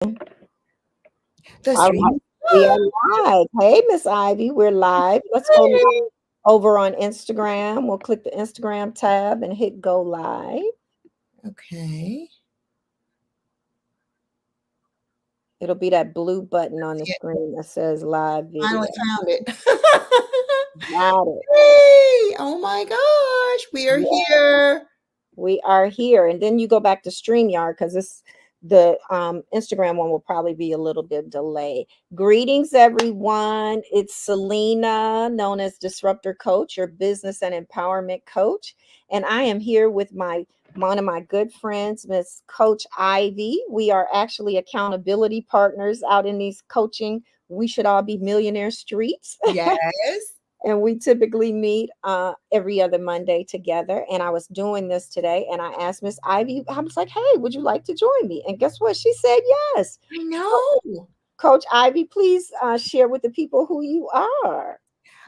The All right, stream. we are live. Hey, Miss Ivy, we're live. Let's go Hey. over on Instagram. We'll click the Instagram tab and hit go live. Okay. It'll be that blue button on the Yeah, screen that says live finally video. found it. Got it. Hey, oh my gosh, we are Yeah, here. we are here. And then you go back to StreamYard because this the Instagram one will probably be a little bit delayed. Greetings, everyone. It's Selina, known as Disruptor Coach, your business and empowerment coach. And I am here with my one of my good friends, Miss Coach Ivy. We are actually accountability partners out in these coaching. We should all be millionaire streets. Yes. And we typically meet every other Monday together. And I was doing this today, and I asked Miss Ivy, I was like, "Hey, would you like to join me?" And guess what? She said yes. I So, know. Coach Ivy, please share with the people who you are.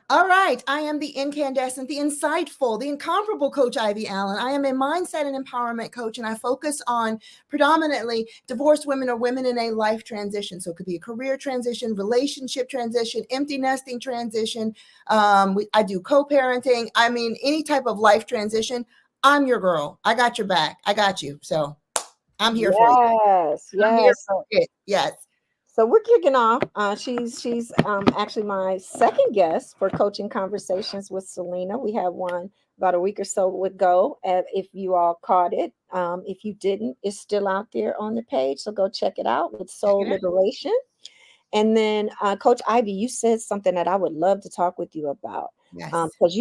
All right. I am the incandescent, the insightful, the incomparable Coach Ivy Allen. I am a mindset and empowerment coach, and I focus on predominantly divorced women or women in a life transition. So it could be a career transition, relationship transition, empty nesting transition. I do co parenting. I mean, any type of life transition. I'm your girl. I got your back. I got you. So I'm here for you. Yes, I'm here yes. for it. Yes. So we're kicking off. She's actually my second guest for coaching conversations with Selena. We have one about a week or so ago. If you all caught it, if you didn't, it's still out there on the page. So go check it out with Check Soul it out. Liberation. And then, Coach Ivy, you said something that I would love to talk with you about Yes. because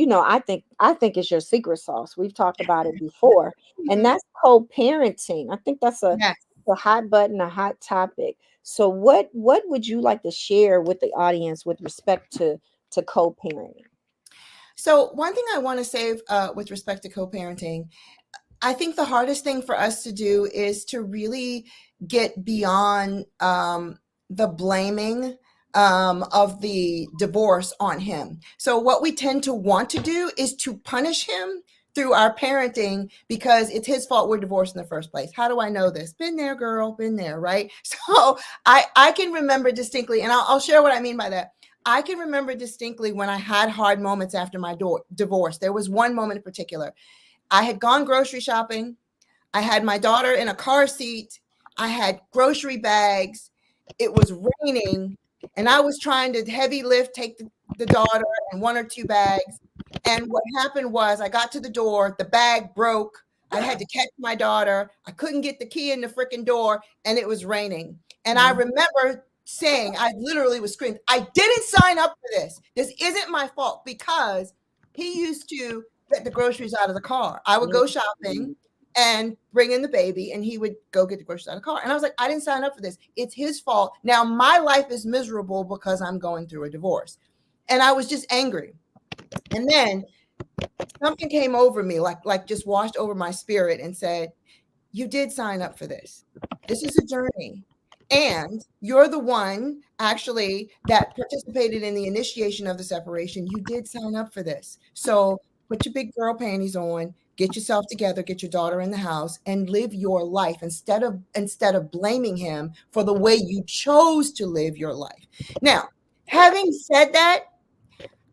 I think it's your secret sauce. We've talked about it before, and Mhm. that's co-parenting. I think that's Yes. a hot button, a hot topic. So, what would you like to share with the audience with respect to co-parenting? So, one thing I want to say with respect to co parenting, I think the hardest thing for us to do is to really get beyond the blaming of the divorce on him. So, what we tend to want to do is to punish him through our parenting because it's his fault we're divorced in the first place. How do I know this? Been there, girl, been there, right? So, I can remember distinctly, and I'll share what I mean by that. I can remember distinctly when I had hard moments after my divorce. There was one moment in particular. I had gone grocery shopping. I had my daughter in a car seat. I had grocery bags. It was raining, and I was trying to heavy lift, take the daughter and one or two bags. And what happened was, I got to the door, the bag broke. I had to catch my daughter. I couldn't get the key in the freaking door, and it was raining. And I Mm, remember saying, I literally was screaming, I didn't sign up for this. This isn't my fault because he used to get the groceries out of the car. I would mm, go shopping mm, and bring in the baby, and he would go get the groceries out of the car. And I was like, I didn't sign up for this. It's his fault. Now my life is miserable because I'm going through a divorce. And I was just angry. And then something came over me, like just washed over my spirit and said, you did sign up for this. This is a journey. And you're the one actually that participated in the initiation of the separation. You did sign up for this. So put your big girl panties on, get yourself together, get your daughter in the house, and live your life instead of blaming him for the way you chose to live your life. Now, having said that,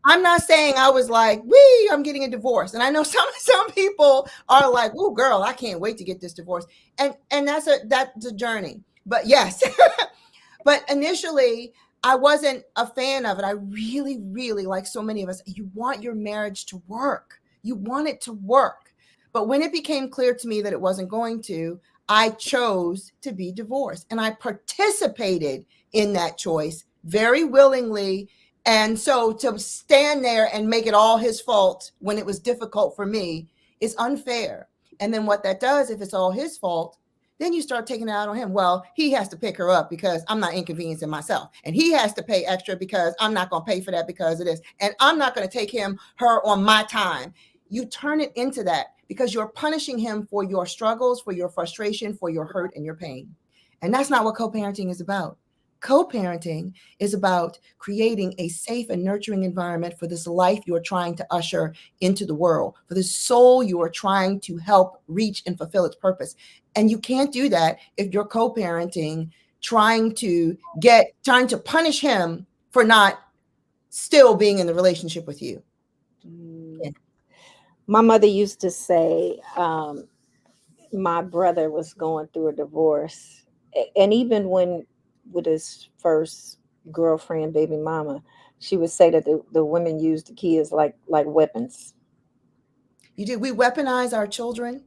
I'm not saying I was like, "Wee, I'm getting a divorce." And I know some people are like, "Oh, girl, I can't wait to get this divorce." And that's a journey. But yes, but initially I wasn't a fan of it. I really, really, like so many of us, you want your marriage to work. You want it to work. But when it became clear to me that it wasn't going to, I chose to be divorced, and I participated in that choice very willingly. And so to stand there and make it all his fault when it was difficult for me is unfair. And then what that does, if it's all his fault, then you start taking it out on him. Well, he has to pick her up because I'm not inconveniencing myself. And he has to pay extra because I'm not going to pay for that because of this. And I'm not going to take her on my time. You turn it into that because you're punishing him for your struggles, for your frustration, for your hurt and your pain. And that's not what co parenting is about. Co parenting is about creating a safe and nurturing environment for this life you're trying to usher into the world, for the soul you are trying to help reach and fulfill its purpose. And you can't do that if you're co parenting trying to punish him for not still being in the relationship with you. Mm. Yeah. My mother used to say, my brother was going through a divorce, and even when with his first girlfriend, baby mama, she would say that the women used the kids like weapons. You do. We weaponize our children.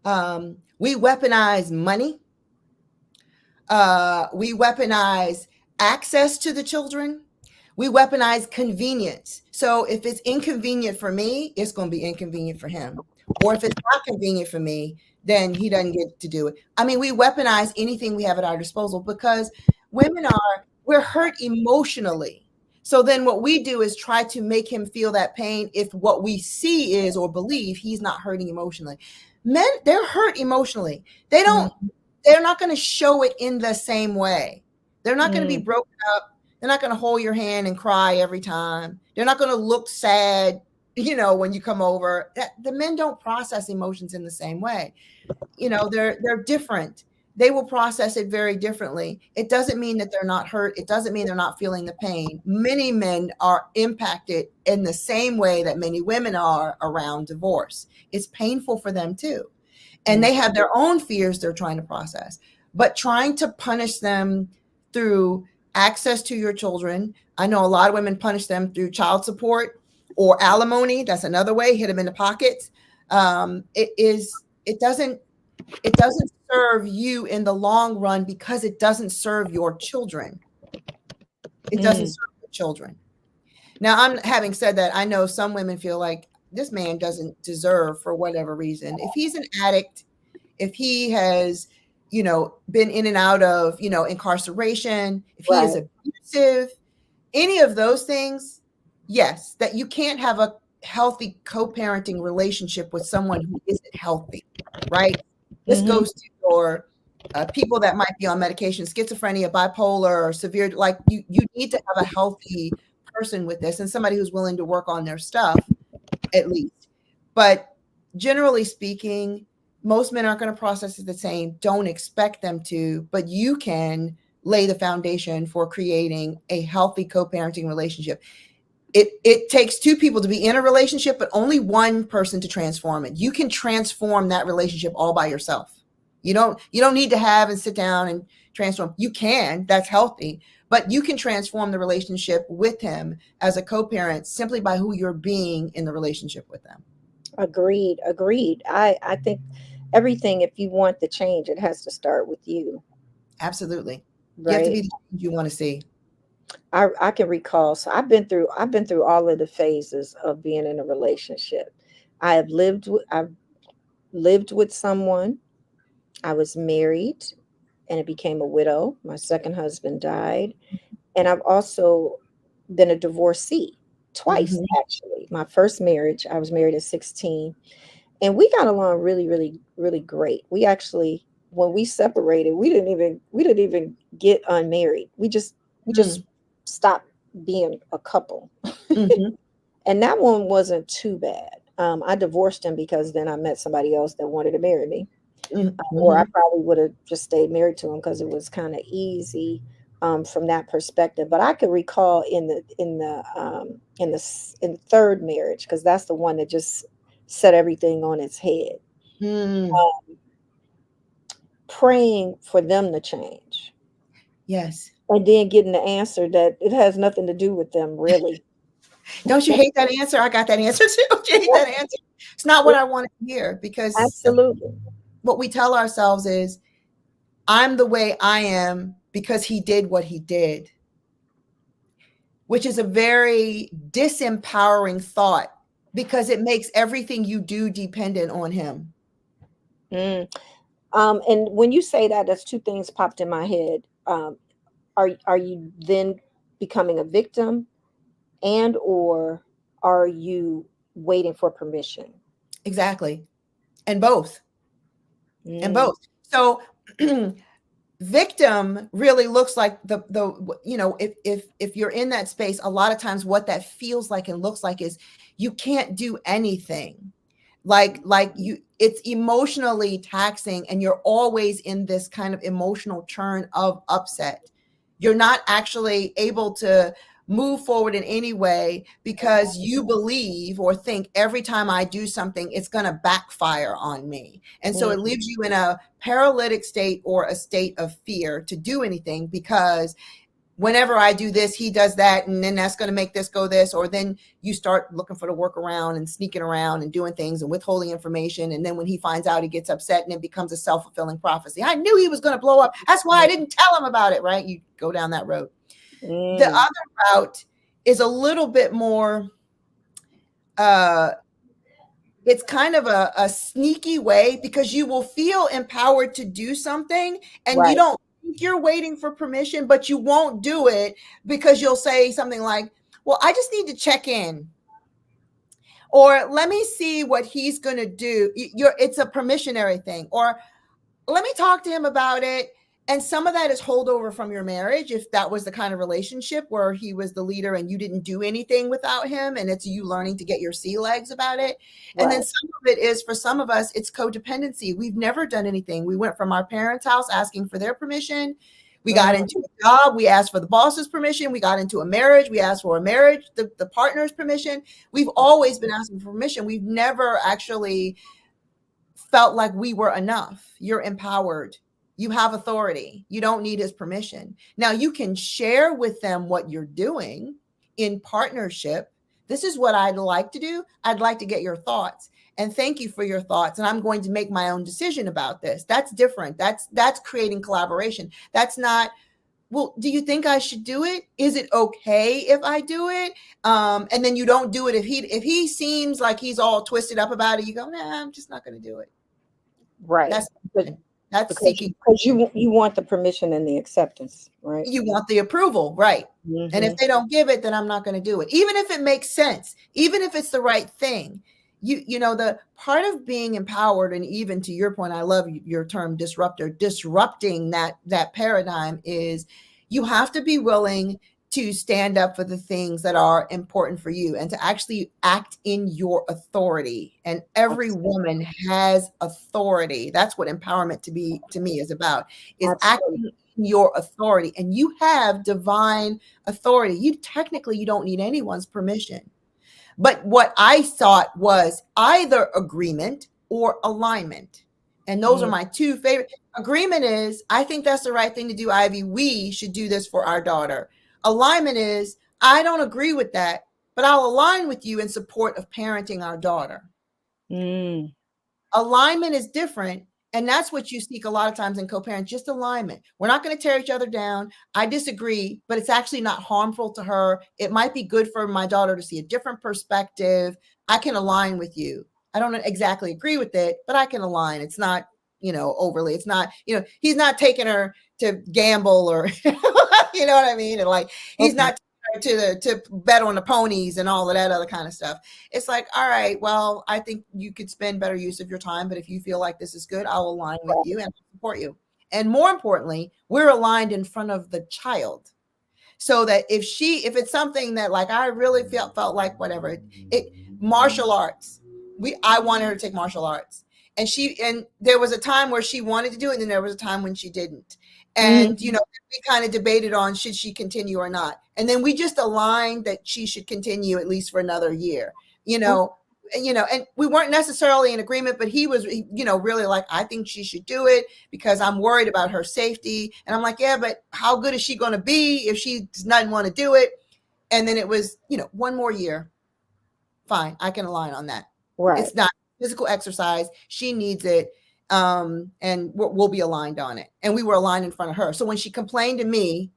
We weaponize money. We weaponize access to the children. We weaponize convenience. So if it's inconvenient for me, it's going to be inconvenient for him. Or if it's not convenient for me, then he doesn't get to do it. I mean, we weaponize anything we have at our disposal because we're hurt emotionally. So then what we do is try to make him feel that pain if what we see is or believe he's not hurting emotionally. Men, they're hurt emotionally. They don't Mm, they're not going to show it in the same way. They're not going to be mm, broken up. They're not going to hold your hand and cry every time. They're not going to look sad, when you come over. The men don't process emotions in the same way. They're different. They will process it very differently. It doesn't mean that they're not hurt. It doesn't mean they're not feeling the pain. Many men are impacted in the same way that many women are around divorce. It's painful for them too, and mm. they have their own fears they're trying to process. But trying to punish them through access to your children, I know a lot of women punish them through child support or alimony. That's another way. Hit them in the pockets. It doesn't serve you in the long run because it doesn't serve your children. It doesn't Mm, serve your children. Now, I'm having said that, I know some women feel like this man doesn't deserve, for whatever reason. If he's an addict, if he has, been in and out of, incarceration, if he is right. abusive, any of those things, yes, that you can't have a healthy co-parenting relationship with someone who isn't healthy, right? This Hmm. goes to your people that might be on medication, schizophrenia, bipolar, or severe. Like you need to have a healthy person with this, and somebody who's willing to work on their stuff at least. But generally speaking, most men aren't going to process it the same. Don't expect them to, but you can lay the foundation for creating a healthy co-parenting relationship. It takes two people to be in a relationship, but only one person to transform it. You can transform that relationship all by yourself. You don't need to have and sit down and transform. You can, that's healthy, but you can transform the relationship with him as a co-parent simply by who you're being in the relationship with them. Agreed. Agreed. I think everything, if you want the change, it has to start with you, Absolutely. You have to right? be the change you want to see. I can recall. So I've been through all of the phases of being in a relationship. I've lived with someone. I was married and it became a widow. My second husband died. And I've also been a divorcee twice, Hmm. actually. My first marriage, I was married at 16, and we got along really, really, really great. We actually, when we separated, we didn't even get unmarried. We just stopped being a couple. Hmm. And that one wasn't too bad. I divorced him because then I met somebody else that wanted to marry me, or I Hmm. probably would have just stayed married to him because it was kind of easy, from that perspective. But I could recall in the third marriage, because that's the one that just set everything on its head. Hmm. Um, Praying for them to change, Yes. and then getting the answer that it has nothing to do with them, really. Don't you hate that answer? I got that answer too. Don't you hate that answer? It's not what I want to hear because Absolutely. what we tell ourselves is, I'm the way I am because he did what he did, which is a very disempowering thought because it makes everything you do dependent on him. Mm. And when you say that, that's two things popped in my head. Are you then becoming a victim, and or are you waiting for permission? Exactly. And both. And Mm, both. So victim really looks like if you're in that space, a lot of times what that feels like and looks like is you can't do anything. like you, it's emotionally taxing, and you're always in this kind of emotional churn of upset. You're not actually able to move forward in any way because you believe or think every time I do something it's going to backfire on me, and so it Mm, leaves you in a paralytic state or a state of fear to do anything, because whenever I do this, he does that, and then that's going to make this go this, or then you start looking for the workaround and sneaking around and doing things and withholding information. And then when he finds out, he gets upset, and it becomes a self-fulfilling prophecy. I knew he was going to blow up. That's why I didn't tell him about it, right? You go down that road. The mm, other route is a little bit more, uh, it's kind of a sneaky way, because you will feel empowered to do something and you right. don't think you're waiting for permission, but you won't do it because you'll say something like, well, I just need to check in, or let me see what he's going to do. It's a permissionary thing, or let me talk to him about it. And some of that is holdover from your marriage, if that was the kind of relationship where he was the leader and you didn't do anything without him, and it's you learning to get your sea legs about it. And then Right. some of it is, for some of us, it's codependency. We've never done anything. We went from our parents' house asking for their permission. We got Mm, into a job, we asked for the boss's permission. We got into a marriage, we asked for a marriage, the partner's permission. We've always been asking for permission. We've never actually felt like we were enough. You're empowered. You have authority. You don't need his permission. Now you can share with them what you're doing in partnership. This is what I'd like to do. I'd like to get your thoughts. And thank you for your thoughts. And I'm going to make my own decision about this. That's different. That's creating collaboration. That's not, well, do you think I should do it? Is it okay if I do it? And then you don't do it. If he seems like he's all twisted up about it, you go, nah, I'm just not going to do it. right. That's But that's because seeking. you want the permission and the acceptance, right? You want the approval, right? And if Hmm. they don't give it, then I'm not going to do it, even if it makes sense, even if it's the right thing. You know, the part of being empowered, and even to your point, I love your term disruptor. Disrupting that paradigm is, you have to be willing to stand up for the things that are important for you and to actually act in your authority. And every Absolutely. woman has authority. That's what empowerment to me is about, is Absolutely. acting your authority. And you have divine authority. You don't need anyone's permission. But what I thought was either agreement or alignment. And those are Mm, my two favorite. Agreement is, I think that's the right thing to do, Ivy. We should do this for our daughter. Alignment is, I don't agree with that, but I'll align with you in support of parenting our daughter. mm, Alignment is different. And that's what you seek a lot of times in co-parent, just alignment. We're not going to tear each other down. I disagree, but it's actually not harmful to her. It might be good for my daughter to see a different perspective. I can align with you. I don't exactly agree with it, but I can align. It's not, overly. It's not, he's not taking her to gamble, or you know what I mean? And like, he's okay. not taking her to bet on the ponies and all of that other kind of stuff. It's like, all right, well, I think you could spend better use of your time, but if you feel like this is good, I'll align with you and support you. And more importantly, we're aligned in front of the child, so that if it's something that, like, I really felt like, whatever it, martial arts, I wanted her to take martial arts, and there was a time where she wanted to do it, and then there was a time when she didn't. And Mm, we kind of debated on, should she continue or not, and then we just aligned that she should continue at least for another year. you okay. know and we weren't necessarily in agreement, but he was, really like, I think she should do it because I'm worried about her safety. And I'm like, yeah, but how good is she going to be if she doesn't want to do it? And then it was, one more year. Fine, I can align on that. Right. It's not physical exercise. She needs it. And we'll be aligned on it. And we were aligned in front of her. So when she complained to me,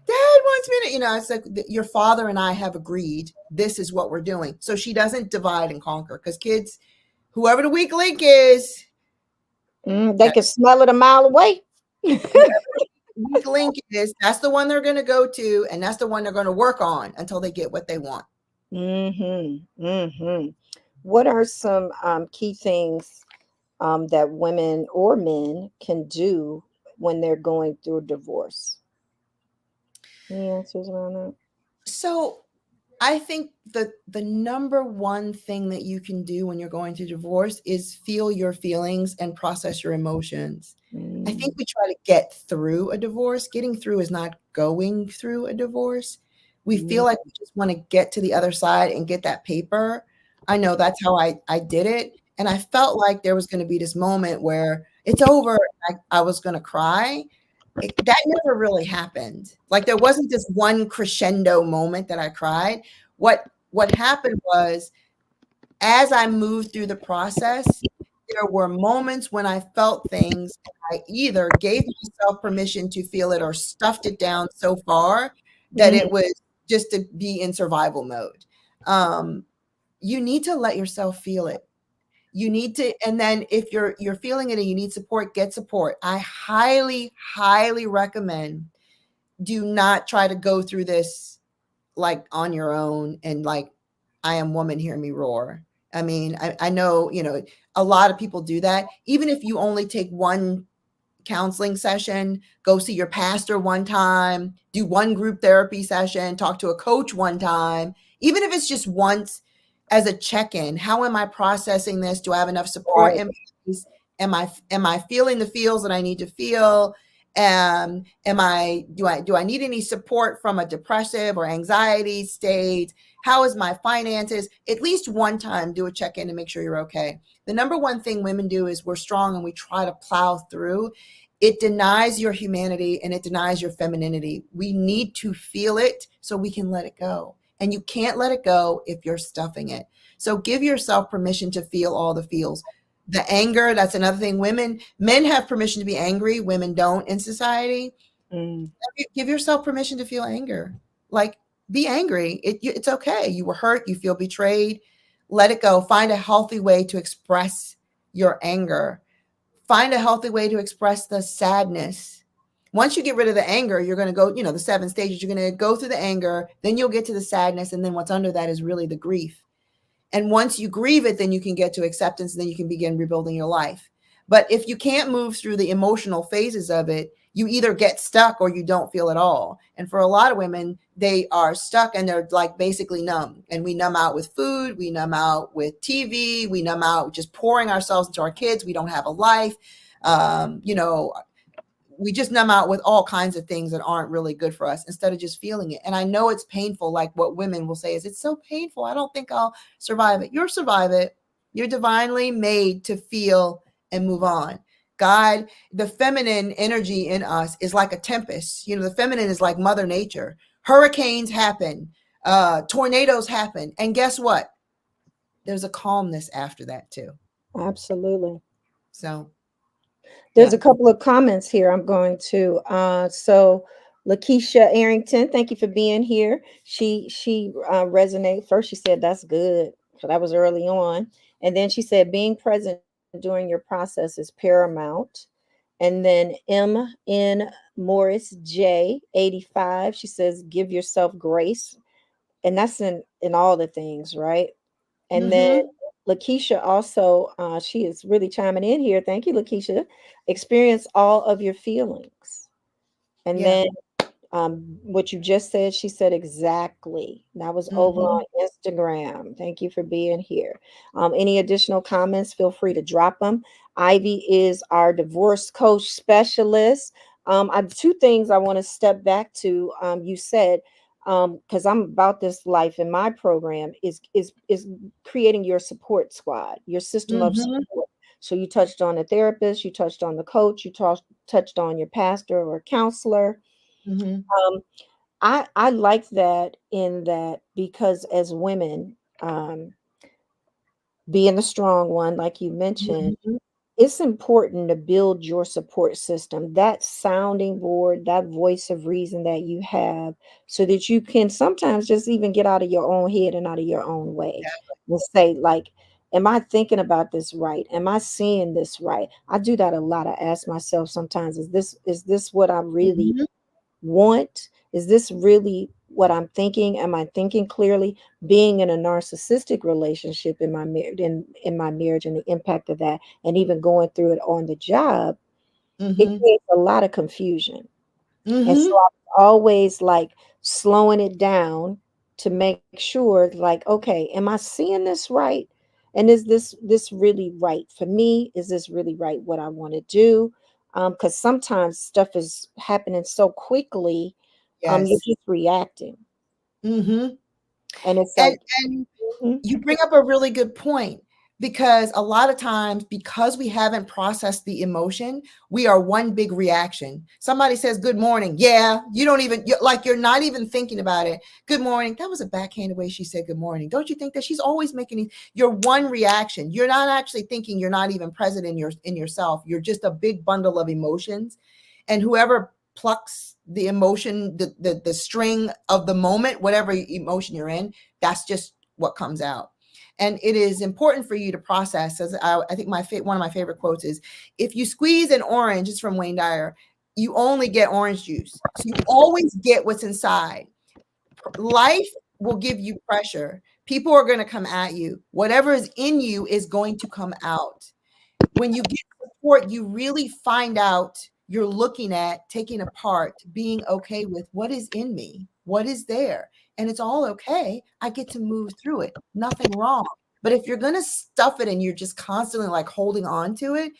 Dad wants me to, I said, your father and I have agreed this is what we're doing. So she doesn't divide and conquer, because kids, whoever the weak link is, They can smell it a mile away. whoever the weak link is, that's the one they're going to go to. And that's the one they're going to work on until they get what they want. Mm-hmm. Mm-hmm. What are some key things that women or men can do when they're going through a divorce? Any answers around that? So I think the number one thing that you can do when you're going through divorce is feel your feelings and process your emotions. I think Mm, we try to get through a divorce. Getting through is not going through a divorce. We feel mm, like we just want to get to the other side and get that paper. I know that's how I did it. And I felt like there was going to be this moment where it's over. I was going to cry. That never really happened. Like there wasn't this one crescendo moment that I cried. What happened was as I moved through the process, there were moments when I felt things and I either gave myself permission to feel it or stuffed it down so far that mm, it was just to be in survival mode. Um, you need to let yourself feel it. You need to, and then if you're feeling it and you need support, get support. I highly, highly recommend do not try to go through this like on your own and like I am woman, hear me roar. I mean, I know, a lot of people do that. Even if you only take one counseling session, go see your pastor one time, do one group therapy session, talk to a coach one time, even if it's just once as a check-in. How am I processing this? Do I have enough support right. in place? Am I feeling the feels that I need to feel? Am I do I need any support from a depressive or anxiety state? How is my finances? At least one time do a check-in to make sure you're okay. The number one thing women do is we're strong and we try to plow through. It denies your humanity and it denies your femininity. We need to feel it so we can let it go. And you can't let it go if you're stuffing it. So give yourself permission to feel all the feels. The anger, that's another thing. Men have permission to be angry, women don't in society. Mm, Give yourself permission to feel anger. Like, be angry. It's okay. You were hurt, you feel betrayed. Let it go. Find a healthy way to express your anger. Find a healthy way to express the sadness. Once you get rid of the anger, you're going to go, the 7 stages, you're going to go through the anger, then you'll get to the sadness. And then what's under that is really the grief. And once you grieve it, then you can get to acceptance and then you can begin rebuilding your life. But if you can't move through the emotional phases of it, you either get stuck or you don't feel at all. And for a lot of women, they are stuck and they're like basically numb. And we numb out with food, we numb out with TV, we numb out just pouring ourselves into our kids. We don't have a life. Um, you know, we just numb out with all kinds of things that aren't really good for us instead of just feeling it. And I know it's painful. Like what women will say is, it's so painful. I don't think I'll survive it. You'll survive it. You're divinely made to feel and move on. God, the feminine energy in us is like a tempest. The feminine is like Mother Nature. Hurricanes happen, tornadoes happen. And guess what? There's a calmness after that too. absolutely. So, There's yeah. a couple of comments here I'm going to. So Lakeisha Arrington, thank you for being here. She resonated. First, she said that's good. So that was early on. And then she said being present during your process is paramount. And then MN Morris J 85, she says give yourself grace. And that's in all the things, right? And then Mm-hmm. Lakeisha also, she is really chiming in here. Thank you, Lakeisha. Experience all of your feelings. And Yeah. then what you just said, she said exactly. That was over Mm-hmm. on Instagram. Thank you for being here. Any additional comments, feel free to drop them. Ivy is our divorce coach specialist. I two things I want to step back to. You said, because I'm about this life in my program, is creating your support squad, your system of Mm-hmm. support. So you touched on the therapist, you touched on the coach, you touched on your pastor or counselor. Mm-hmm. um, I like that in that because as women, being the strong one, like you mentioned, Mhm, it's important to build your support system, that sounding board, that voice of reason that you have, so that you can sometimes just even get out of your own head and out of your own way and say, like, am I thinking about this right? Am I seeing this right? I do that a lot. I ask myself sometimes, is this what I really mhm, want? Is this really what I'm thinking? Am I thinking clearly? Being in a narcissistic relationship in my marriage, in my marriage, and the impact of that, and even going through it on the job, it mhm, creates a lot of confusion. And so mhm, I'm always like slowing it down to make sure, like, okay, am I seeing this right? And is this really right for me? Is this really right what I want to do? Because sometimes stuff is happening so quickly, you're Yes. just reacting. Mm-hmm. And it's And like, and mhm, you bring up a really good point, because a lot of times, because we haven't processed the emotion, we are one big reaction. Somebody says good morning, yeah, you don't even, you're not even thinking about it. Good morning, that was a backhanded way she said good morning. Don't you think that she's always making your one reaction? You're not actually thinking, you're not even present in yourself. You're just a big bundle of emotions, and whoever plucks the emotion, the string of the moment, whatever emotion you're in, that's just what comes out. And it is important for you to process. As I think one of my favorite quotes is, if you squeeze an orange, it's from Wayne Dyer, you only get orange juice. So you always get what's inside. Life will give you pressure. People are going to come at you. Whatever is in you is going to come out. When you get support, you really find out, you're looking at, taking apart, being okay with what is in me, what is there. And it's all okay. I get to move through it. Nothing wrong. But if you're going to stuff it and you're just constantly like holding on to it,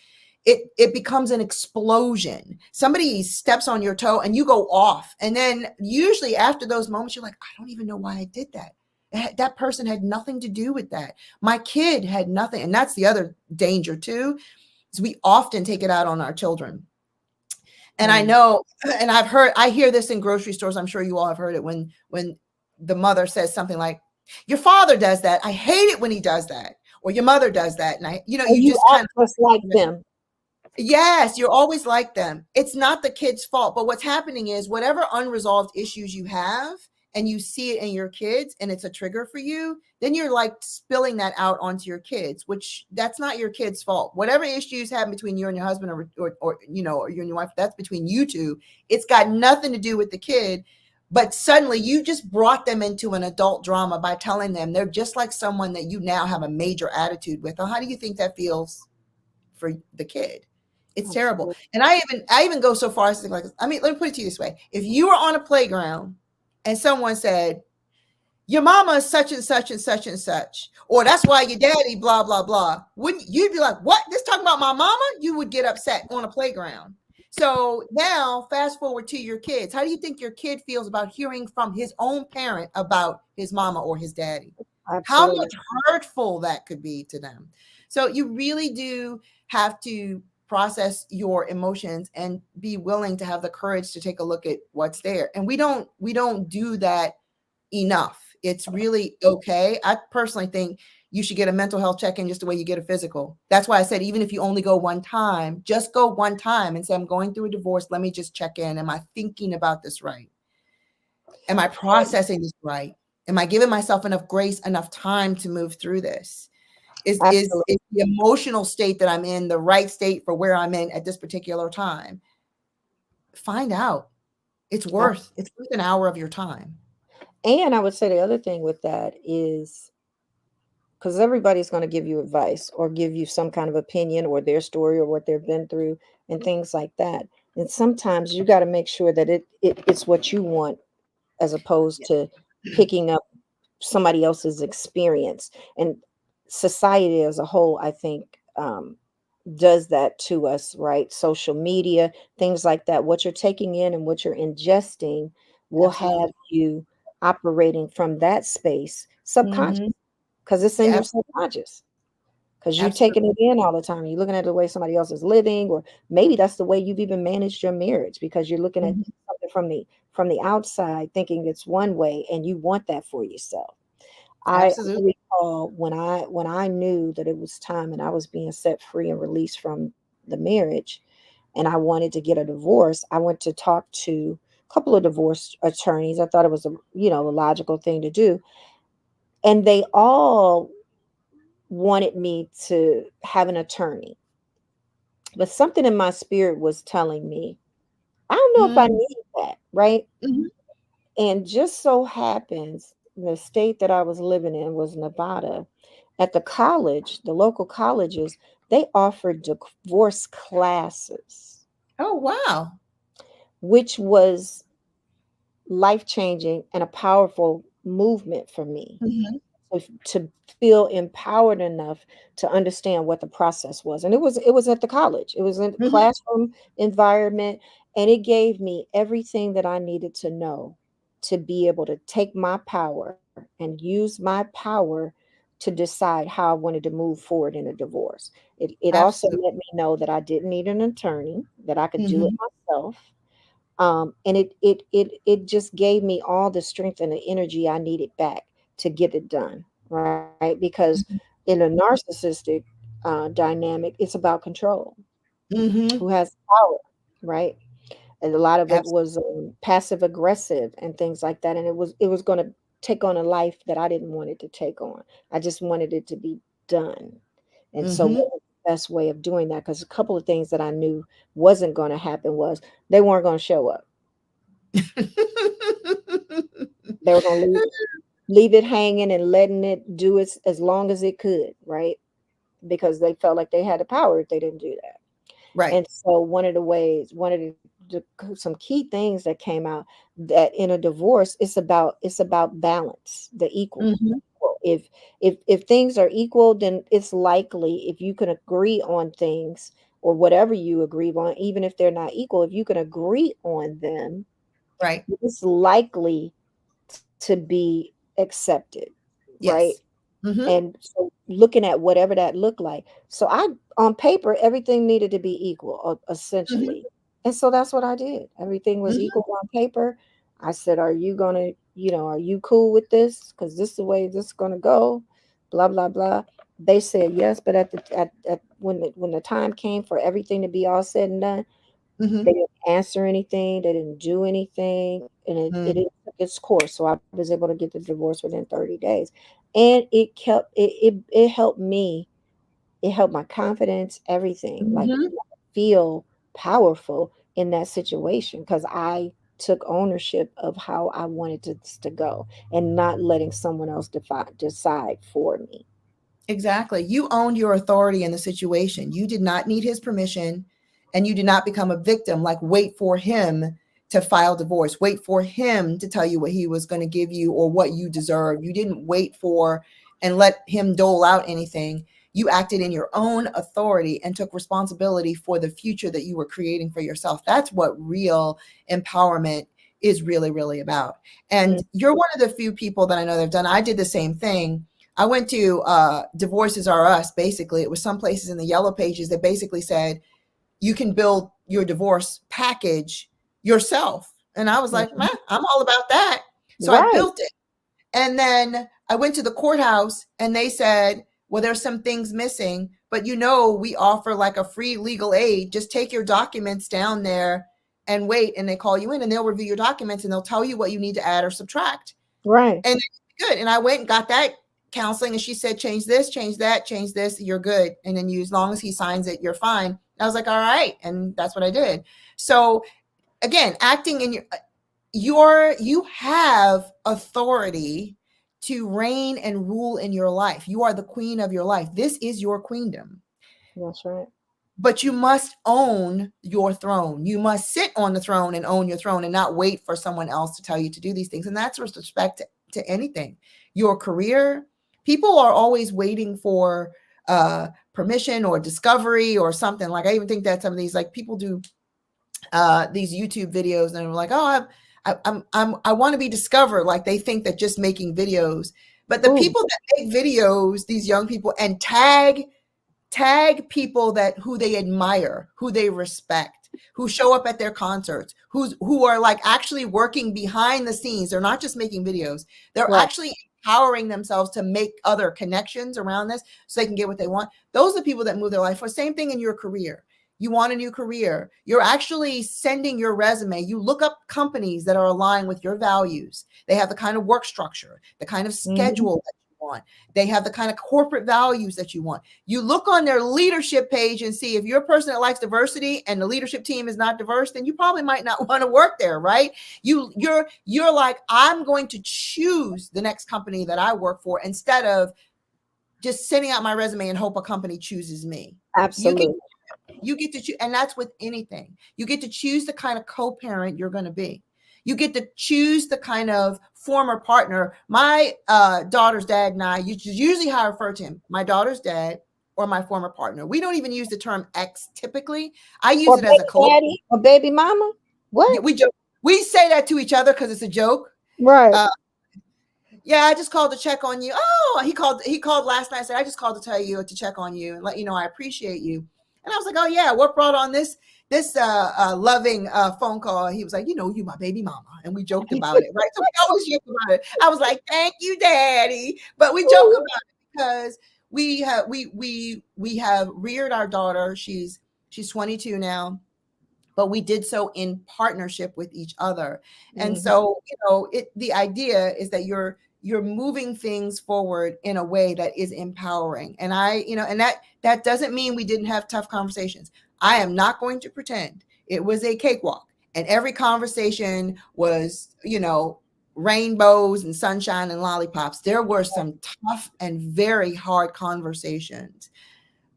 it becomes an explosion. Somebody steps on your toe and you go off. And then usually after those moments, you're like, I don't even know why I did that. That person had nothing to do with that. My kid had nothing. And that's the other danger too, is we often take it out on our children. And I mm, know, and I hear this in grocery stores. I'm sure you all have heard it, when the mother says something like, your father does that. I hate it when he does that. Or your mother does that. And or you you just kind act just like of, them. yes, you're always like them. It's not the kid's fault. But what's happening is, whatever unresolved issues you have and you see it in your kids and it's a trigger for you, then you're like spilling that out onto your kids, which that's not your kid's fault. Whatever issues happen between you and your husband, or or you and your wife, that's between you two. It's got nothing to do with the kid. But suddenly you just brought them into an adult drama by telling them they're just like someone that you now have a major attitude with. How do you think that feels for the kid? It's terrible. Absolutely. And I even go so far as to think, like, I mean, let me put it to you this way. If you were on a playground and someone said, your mama is such and such and such and such, or that's why your daddy, blah, blah, blah, wouldn't you'd be like, what? This talking about my mama? You would get upset on a playground. So now fast forward to your kids. How do you think your kid feels about hearing from his own parent about his mama or his daddy? How Absolutely. much hurtful that could be to them. So you really do have to process your emotions and be willing to have the courage to take a look at what's there. And we don't do that enough. It's really okay. I personally think you should get a mental health check-in just the way you get a physical. That's why I said, even if you only go one time, just go one time and say, I'm going through a divorce. Let me just check in. Am I thinking about this right? Am I processing this right? Am I giving myself enough grace, enough time to move through this? Absolutely. Is the emotional state that I'm in the right state for where I'm in at this particular time? Find out. It's worth an hour of your time. And I would say the other thing with that is, because everybody's going to give you advice or give you some kind of opinion or their story or what they've been through and things like that. And sometimes you got to make sure that it's what you want, as opposed Yeah. to picking up somebody else's experience. And society as a whole, I think, does that to us, right? Social media, things like that. What you're taking in and what you're ingesting will have Absolutely. you operating from that space subconscious, Mhm. because it's in Yeah, your subconscious. Because you taking absolutely. it in all the time. You're looking at the way somebody else is living, or maybe that's the way you've even managed your marriage, because you're looking at Mhm. something from the outside, thinking it's one way, and you want that for yourself. I Absolutely. recall when I knew that it was time and I was being set free and released from the marriage, and I wanted to get a divorce. I went to talk to a couple of divorce attorneys. I thought it was a logical thing to do, and they all wanted me to have an attorney. But something in my spirit was telling me, I don't know if I Mm, need that, right? mhm. And just so happens the state that I was living in was Nevada. At the college, the local colleges, they offered divorce classes, Oh, wow. which was life changing and a powerful movement for me. Mhm. To feel empowered enough to understand what the process was. And it was at the college. It was in the Mhm. classroom environment, and it gave me everything that I needed to know to be able to take my power and use my power to decide how I wanted to move forward in a divorce. It also Absolutely. let me know that I didn't need an attorney, that I could do it Mhm. myself. And it just gave me all the strength and the energy I needed back to get it done, right? Because Mhm. in a narcissistic dynamic, it's about control. Who Mhm. has power, right? And a lot of it Absolutely. was passive aggressive and things like that, and it was going to take on a life that I didn't want it to take on. I just wanted it to be done. And so Mhm. what was the best way of doing that? Because a couple of things that I knew wasn't going to happen was they weren't going to show up. They were going to leave it hanging and letting it do it as long as it could, right? Because they felt like they had the power if they didn't do that. Right. And so some key things that came out, that in a divorce, it's about balance, the equal. Mhm. If things are equal, then it's likely, if you can agree on things, or whatever you agree on, even if they're not equal, if you can agree on them, Right. it's likely to be accepted, right? Yes. Mhm. And so looking at whatever that looked like. So on paper, everything needed to be equal, Mhm. essentially. And so that's what I did. Everything was Mhm. equal on paper. I said, are you going to, are you cool with this? Because this is the way this is going to go, blah, blah, blah. They said yes, but when the time came for everything to be all said and done, they Mhm. didn't answer anything. They didn't do anything, and it Mm. took its course. So I was able to get the divorce within 30 days, and it helped me. It helped my confidence, everything. Like, Mhm. feel powerful in that situation because I took ownership of how I wanted this to go, and not letting someone else decide for me. Exactly. You owned your authority in the situation. You did not need his permission, and you did not become a victim, like wait for him to file divorce, wait for him to tell you what he was going to give you or what you deserve. You didn't wait for and let him dole out anything. You acted in your own authority and took responsibility for the future that you were creating for yourself. That's what real empowerment is really, really about. And Mm. you're one of the few people that I know that have done. I did the same thing. I went to Divorces Are Us, basically. It was some places in the yellow pages that basically said you can build your divorce package yourself. And I was like, man, Mhm. I'm all about that. So I Right, built it. And then I went to the courthouse and they said, well, there's some things missing, but we offer like a free legal aid. Just take your documents down there and wait. And they call you in and they'll review your documents and they'll tell you what you need to add or subtract. right, And good. And I went and got that counseling, and she said, change this, change that, change this, you're good. And then as long as he signs it, you're fine. I was like, all right. And that's what I did. So again, acting in you have authority to reign and rule in your life. You are the queen of your life. This is your queendom. that's right. But you must own your throne. You must sit on the throne and own your throne and not wait for someone else to tell you to do these things. And that's with respect to anything. Your career, people are always waiting for permission or discovery or something. Like I even think that some of these like people do these YouTube videos and they're like, oh, I want to be discovered. Like they think that just making videos, but the Ooh, people that make videos, these young people, and tag people that who they admire, who they respect, who show up at their concerts, who are like actually working behind the scenes. They're not just making videos. They're right. actually empowering themselves to make other connections around this so they can get what they want. Those are the people that move their life. For same thing in your career. You want a new career. You're actually sending your resume. You look up companies that are aligned with your values. They have the kind of work structure, the kind of Mhm. schedule that you want. They have the kind of corporate values that you want. You look on their leadership page and see if you're a person that likes diversity and the leadership team is not diverse, then you probably might not want to work there, right? You're like, I'm going to choose the next company that I work for instead of just sending out my resume and hope a company chooses me. You get Absolutely. you get to choose, and that's with anything. You get to choose the kind of co-parent you're going to be. You get to choose the kind of former partner. My daughter's dad and I, usually how I refer to him, my daughter's dad or my former partner. We don't even use the term ex typically. I use Or it as a baby colloquial. daddy or baby mama. What? We joke. We say that to each other because it's a joke. Right. Uh, yeah, I just called to check on you. Oh, he called last night. Said I just called to tell you to check on you and let you know I appreciate you. And I was like, oh yeah, what brought on this loving phone call? He was like, you my baby mama, and we joked about it, right? So we always joke about it. I was like, thank you, daddy, but we joke about it because we have reared our daughter. She's 22 now, but we did so in partnership with each other. And Mhm. so, the idea is that you're moving things forward in a way that is empowering. And that doesn't mean we didn't have tough conversations. I am not going to pretend it was a cakewalk and every conversation was, rainbows and sunshine and lollipops. There were some tough and very hard conversations,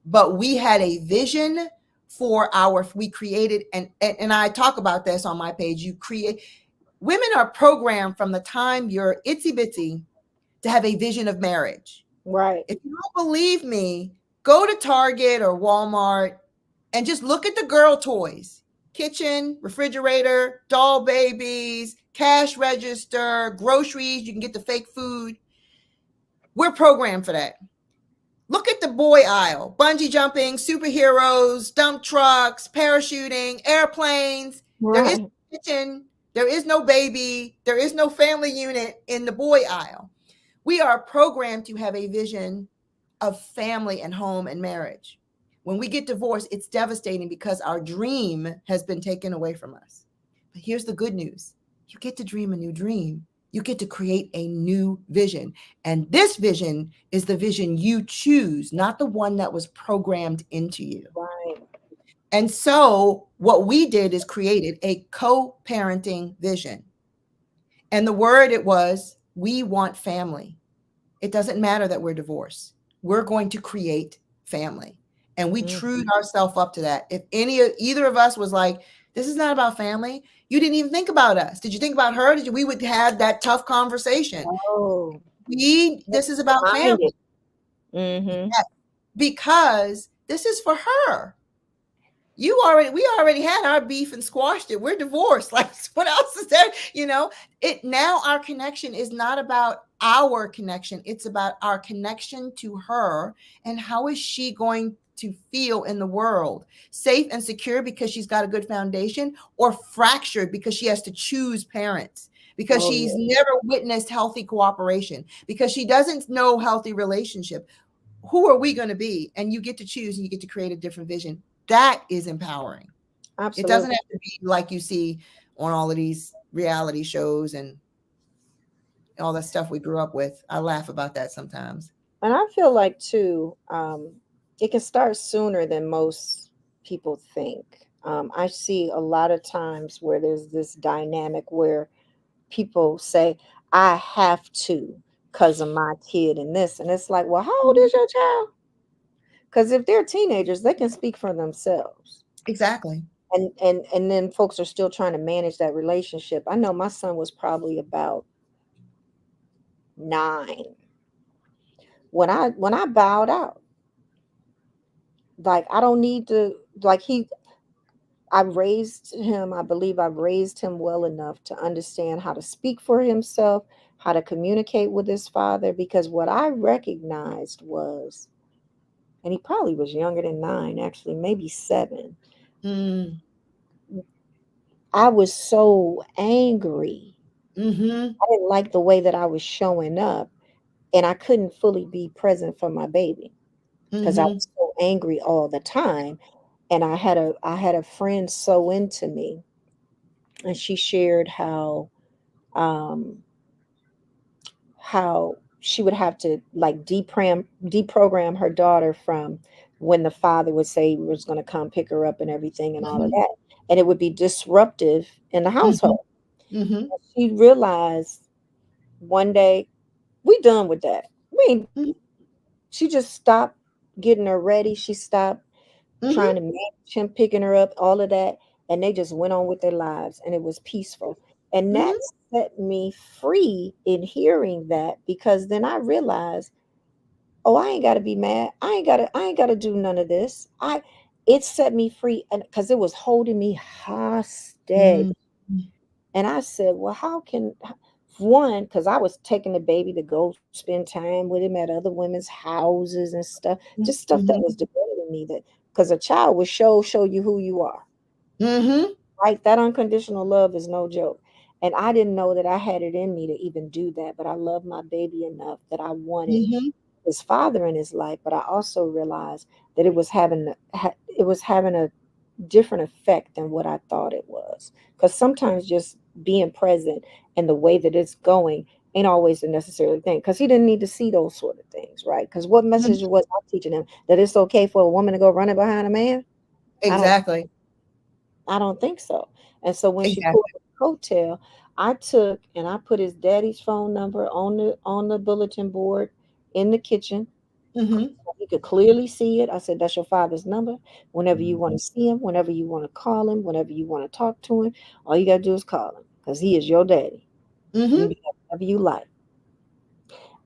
but we had a vision for we created, and I talk about this on my page. Women are programmed from the time you're itsy bitsy to have a vision of marriage. Right. If you don't believe me, go to Target or Walmart and just look at the girl toys: kitchen, refrigerator, doll babies, cash register, groceries. You can get the fake food. We're programmed for that. Look at the boy aisle: bungee jumping, superheroes, dump trucks, parachuting, airplanes. There is Right. no kitchen, there is no baby, there is no family unit in the boy aisle. We are programmed to have a vision of family and home and marriage. When we get divorced, it's devastating because our dream has been taken away from us. But here's the good news: you get to dream a new dream. You get to create a new vision. And this vision is the vision you choose, not the one that was programmed into you. Right. And so, what we did is created a co parenting vision. And the word it was, we want family. It doesn't matter that we're divorced. We're going to create family. And we Mm. trued ourselves up to that. If either of us was like, this is not about family, you didn't even think about us. Did you think about her? We would have that tough conversation. Oh, This is about minded. family. Mm-hmm. Yes, because this is for her. We already had our beef and squashed it. We're divorced. Like, what else is there? It now, our connection is not about our connection. It's about our connection to her, and how is she going to feel in the world: safe and secure because she's got a good foundation, or fractured because she has to choose parents, because Oh she's yeah. never witnessed healthy cooperation, because she doesn't know healthy relationship. Who are we going to be? And you get to choose, and you get to create a different vision. That is empowering. It doesn't Absolutely. have to be like you see on all of these reality shows and all that stuff we grew up with. I laugh about that sometimes. And I feel like too, it can start sooner than most people think. I see a lot of times where there's this dynamic where people say, I have to because of my kid and this. And it's like, well, how old is your child? Because if they're teenagers, they can speak for themselves. Exactly. And then folks are still trying to manage that relationship. I know my son was probably about 9 when I bowed out. Like I don't need to like he I raised him, I believe I raised him well enough to understand how to speak for himself, how to communicate with his father, because what I recognized was, and he probably was younger than 9, actually, maybe 7. Mm. I was so angry. Mm-hmm. I didn't like the way that I was showing up, and I couldn't fully be present for my baby because I Mm-hmm. was so angry all the time. And I had a friend so into me, and she shared um how she would have to like deprogram her daughter from when the father would say he was going to come pick her up and everything and all of Mm-hmm. that, and it would be disruptive in the Mm-hmm. household. Mm-hmm. She realized one day, we done with that. We ain't, she just stopped getting her ready. She stopped Mm-hmm. trying to manage him picking her up, all of that, and they just went on with their lives, and it was peaceful. And that Mhm. set me free in hearing that, because then I realized, oh, I ain't gotta be mad. I ain't gotta do none of this. It set me free, and because it was holding me hostage. Mhm. And I said, well, how can one, because I was taking the baby to go spend time with him at other women's houses and stuff, just stuff that was Mhm. degrading me, that because a child will show you who you are. Mhm. Right? That unconditional love is no joke. And I didn't know that I had it in me to even do that, but I love my baby enough that I wanted Mhm. his father in his life, but I also realized that it was having a different effect than what I thought it was. Because sometimes just being present and the way that it's going ain't always the necessary thing. Because he didn't need to see those sort of things, right? Because what message Mhm. was I teaching him, that it's okay for a woman to go running behind a man? I don't Exactly. I don't think so. And so when she pulled Exactly. the coattail, I took and I put his daddy's phone number on the bulletin board in the kitchen. Mhm. You could clearly see it. I said, that's your father's number. Whenever you want to see him, whenever you want to call him, whenever you want to talk to him, all you got to do is call him, because he is your daddy. You can Mhm. do whatever you like.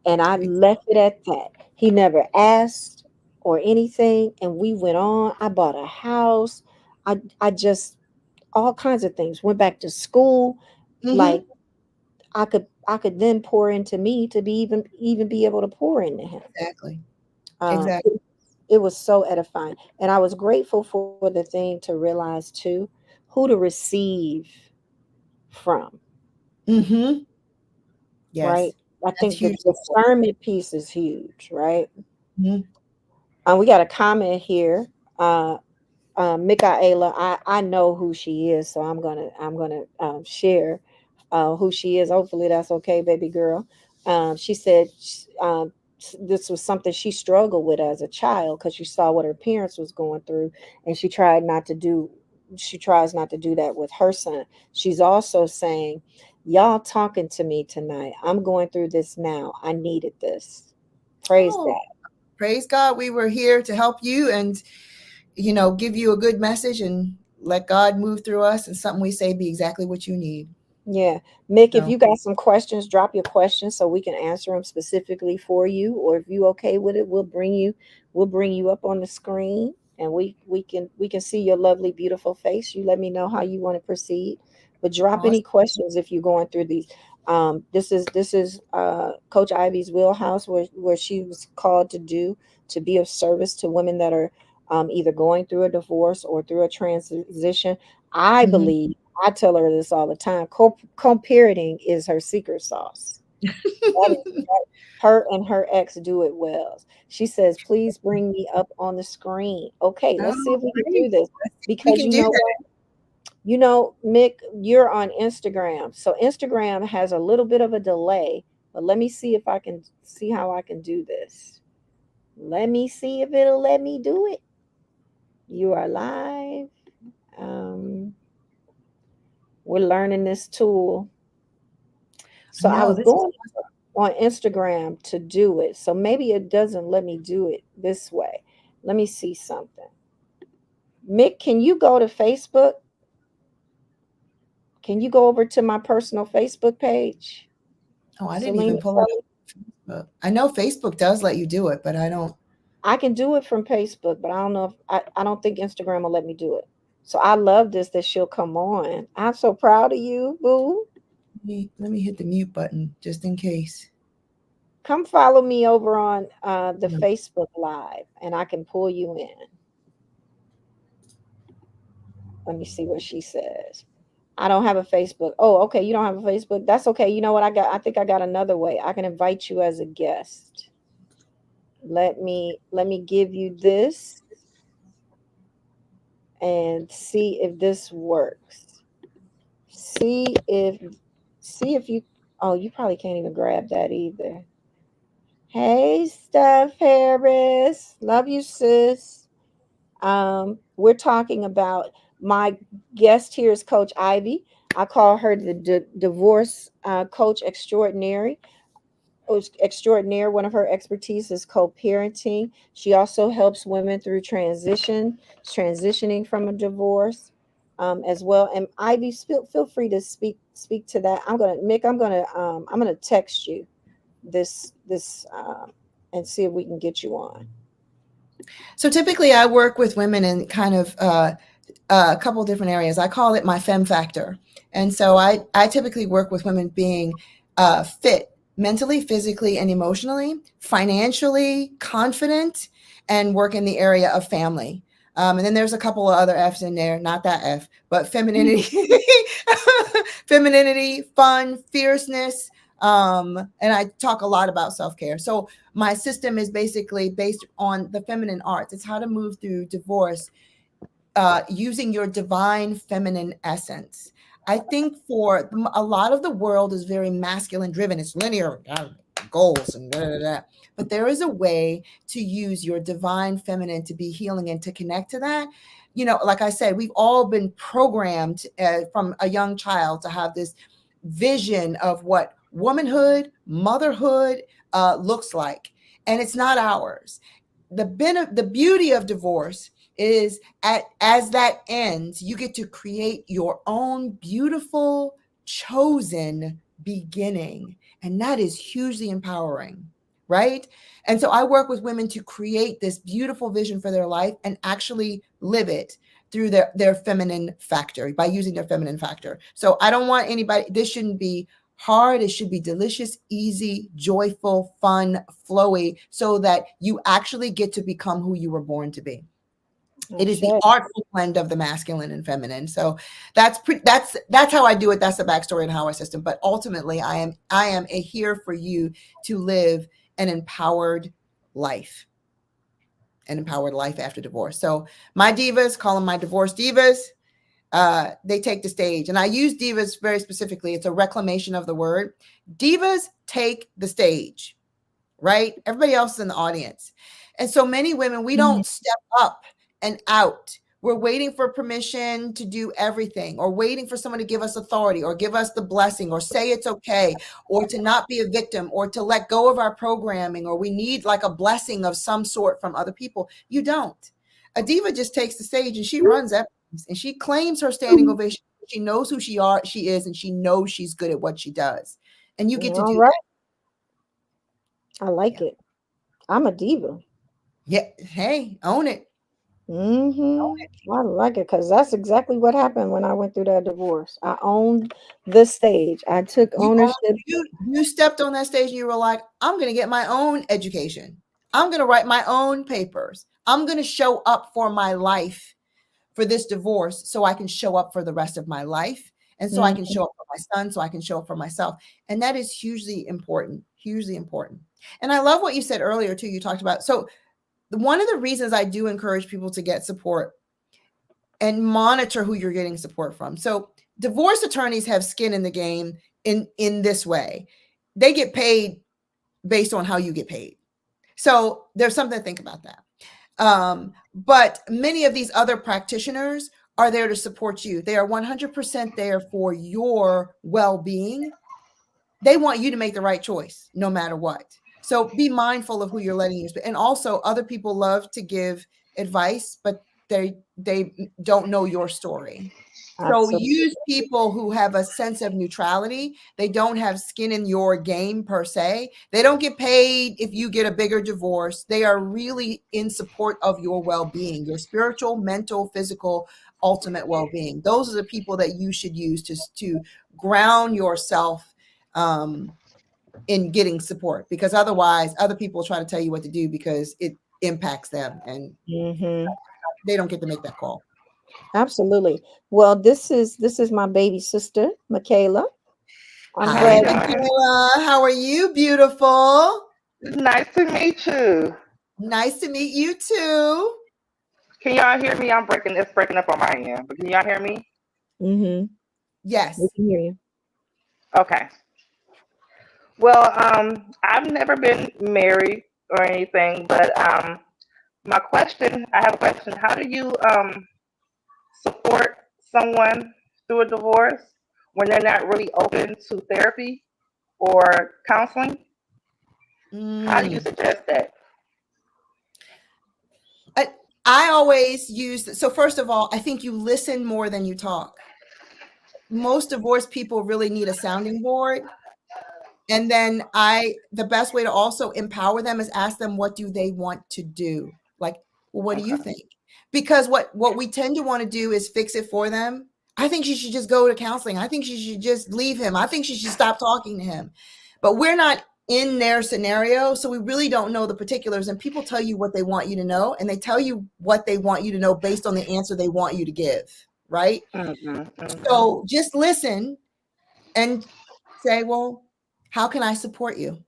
And I left it at that. He never asked or anything. And we went on. I bought a house. I just, all kinds of things. Went back to school. Like Mhm. I could then pour into me to be even be able to pour into him. Exactly. Um, Exactly. it, it was so edifying, and I was grateful for the thing to realize too, who to receive from. Mhm. Right, Yes. I That's think the hugely important. discernment piece is huge. Right, Mhm. we got a comment here. Uh, Michaela, I know who she is, so I'm gonna share who she is. Hopefully that's okay, baby girl. She said this was something she struggled with as a child, because she saw what her parents was going through, and she tries not to do that with her son. She's also saying, y'all talking to me tonight. I'm going through this now. I needed this. Praise Oh, God. praise God. We were here to help you and, give you a good message and let God move through us and something we say be exactly what you need. Yeah. Mick, if So you got some questions, drop your questions so we can answer them specifically for you. Or if you okay with it, we'll bring you up on the screen, and we can see your lovely, beautiful face. You let me know how you want to proceed. But drop any awesome. questions if you're going through these. This is Coach Ivy's wheelhouse, where she was called to be of service to women that are either going through a divorce or through a transition. I Mhm. believe, I tell her this all the time. Co-parenting is her secret sauce. That is her and her ex do it well. She says, "Please bring me up on the screen." Okay, let's see Oh, if we can great. do this, We because can you do know that. what? Mick, you're on Instagram, so Instagram has a little bit of a delay. But let me see if I can see how I can do this. Let me see if it'll let me do it. You are live. Um, we're learning this tool. I So I know was this is going on Instagram to do it. So maybe it doesn't let me do it this way. Let me see something. Mick, can you go to Facebook? Can you go over to my personal Facebook page? oh, I didn't Selena even pull it Kelly? up. I know Facebook does let you do it, but I don't. I can do it from Facebook, but I don't know if I don't think Instagram will let me do it. So I love this that she'll come on. I'm so proud of you, boo. Let me hit the mute button just in case. Come follow me over on the No. Facebook Live, and I can pull you in. Let me see what she says. I don't have a Facebook. Oh, okay. You don't have a Facebook. That's okay. You know what? I think I got another way. I can invite you as a guest. Let me give you this and see if this works. See if see if you oh, you probably can't even grab that either. Hey, Steph Harris. Love you, sis. We're talking about, my guest here is Coach Ivy. I call her the divorce coach extraordinaire. One of her expertise is co-parenting. She also helps women through transitioning from a divorce. as well. And Ivy, feel free to speak to that. Mick, I'm gonna text you this and see if we can get you on. So typically, I work with women in kind of a couple of different areas. I call it my femme factor. And so I typically work with women being fit mentally, physically, and emotionally, financially confident, and work in the area of family. And then there's a couple of other F's in there, not that F, but femininity, femininity, fun, fierceness. And I talk a lot about self care. So my system is basically based on the feminine arts. It's how to move through divorce using your divine feminine essence. I think for a lot of the world is very masculine driven. It's linear goals and da, da, da. But there is a way to use your divine feminine to be healing and to connect to that. You know, like I said, we've all been programmed from a young child to have this vision of what womanhood, motherhood looks like, and it's not ours. The beauty of divorce is as that ends, you get to create your own beautiful chosen beginning, and that is hugely empowering, right? And so I work with women to create this beautiful vision for their life and actually live it through their feminine factor, by using their feminine factor. So I don't want anybody, this shouldn't be hard. It should be delicious, easy, joyful, fun, flowy, so that you actually get to become who you were born to be. It is the Okay. artful blend of the masculine and feminine. So that's how I do it. That's the backstory and how I system. But ultimately, I am a here for you to live an life, an empowered life after divorce. So my divas, call them my divorce divas. They take the stage, and I use divas very specifically. It's a reclamation of the word. Divas take the stage, right? Everybody else is in the audience. And so many women, we Mhm. don't step up and out. We're waiting for permission to do everything, or waiting for someone to give us authority, or give us the blessing, or say it's okay, or to not be a victim, or to let go of our programming, or we need like a blessing of some sort from other people. You don't. A diva just takes the stage and she runs everything, and she claims her standing ovation. She knows who she is, and she knows she's good at what she does. And you get to All do right. that. I like Yeah. it. I'm a diva. Yeah. Hey, own it. I like it because that's exactly what happened when I went through that divorce. I owned the stage. I took You own, ownership. you stepped on that stage and you were like, I'm going to get my own education. I'm going to write my own papers. I'm going to show up for my life for this divorce so I can show up for the rest of my life. And so I can Mhm. show up for my son, so I can show up for myself. And that is hugely important, hugely important. And I love what you said earlier, too. You talked about, so one of the reasons I do encourage people to get support and monitor who you're getting support from. So divorce attorneys have skin in the game in this way. They get paid based on how you get paid. So there's something to think about that. But many of these other practitioners are there to support you. They are 100% there for your well-being. They want you to make the right choice no matter what. So be mindful of who you're letting you speak. And also, other people love to give advice, but they don't know your story. So Absolutely. use people who have a sense of neutrality. They don't have skin in your game per se. They don't get paid if you get a bigger divorce. They are really in support of your well-being, your spiritual, mental, physical, ultimate well-being. Those are the people that you should use to ground yourself in getting support, because otherwise other people try to tell you what to do because it impacts them, and Hmm. they don't get to make that call. Absolutely. Well, this is my baby sister, Michaela. I'm How you Hi, glad. doing? Michaela. How are you, beautiful? It's nice to meet you. Nice to meet you too. Can y'all hear me? It's breaking up on my end, but can y'all hear me? Hmm. We Yes. can hear you. Okay. Well, I've never been married or anything, but I have a question. How do you support someone through a divorce when they're not really open to therapy or counseling? How do you Mm. suggest that? I always use, so first of all, I think you listen more than you talk. Most divorced people really need a sounding board. And then the best way to also empower them is ask them, what do they want to do? Like, well, what do you Okay. think? Because what we tend to want to do is fix it for them. I think she should just go to counseling. I think she should just leave him. I think she should stop talking to him. But we're not in their scenario, so we really don't know the particulars. And people tell you what they want you to know, and they tell you what they want you to know based on the answer they want you to give, right? Mm-hmm. So just listen and say, well, how can I support you?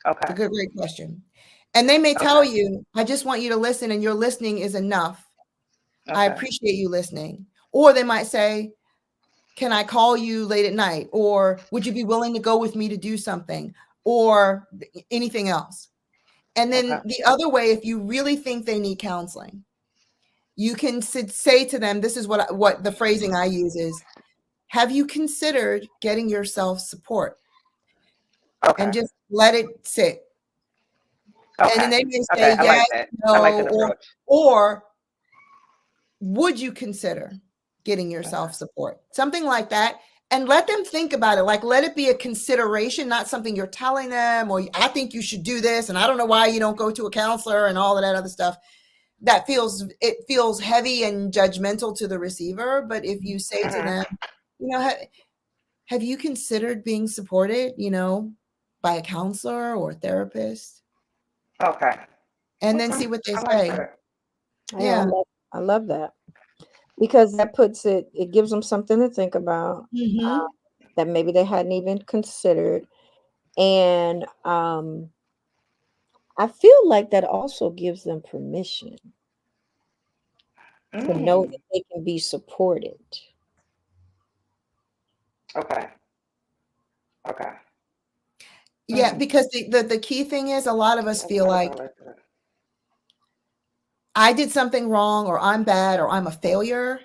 It's a Okay. good, great question. And they may tell Okay. you, I just want you to listen, and your listening is enough. I Okay. appreciate you listening. Or they might say, can I call you late at night? Or would you be willing to go with me to do something? Or anything else. And Okay. then the other way, if you really think they need counseling, you can say to them, this is what the phrasing I use is, have you considered getting yourself support? And Okay. just let it sit. And then Okay. they may Okay. say I yes, like that. I like no, that approach. or would you consider getting Okay. yourself support? Something like that. And let them think about it. Like, let it be a consideration, not something you're telling them, or I think you should do this, and I don't know why you don't go to a counselor and all of that other stuff. It feels heavy and judgmental to the receiver. But if you say to them, Mm-hmm. you know, have you considered being supported, by a counselor or a therapist? Okay. And then Okay. see what they I like say. that. Yeah, Yeah. I love that because that it gives them something to think about, Mhm. that maybe they hadn't even considered. And I feel like that also gives them permission to know Mm. that they can be supported. Okay. Okay. Yeah, Mm. because the key thing is a lot of us I feel thought about like it like that. I did something wrong or I'm bad or I'm a failure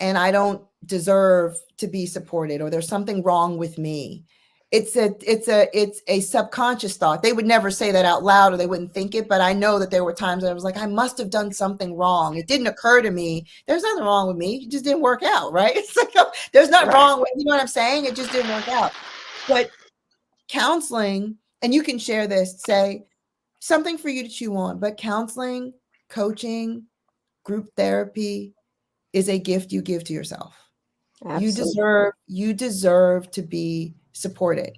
and I don't deserve to be supported or there's something wrong with me. It's a subconscious thought. They would never say that out loud or they wouldn't think it, but I know that there were times that I was like, I must have done something wrong. It didn't occur to me. There's nothing wrong with me. It just didn't work out, right? It's like, there's nothing Right. wrong with, you know what I'm saying? It just didn't work out. But counseling, and you can share this, say something for you to chew on, but counseling, coaching, group therapy is a gift you give to yourself. You Absolutely. deserve to be supported.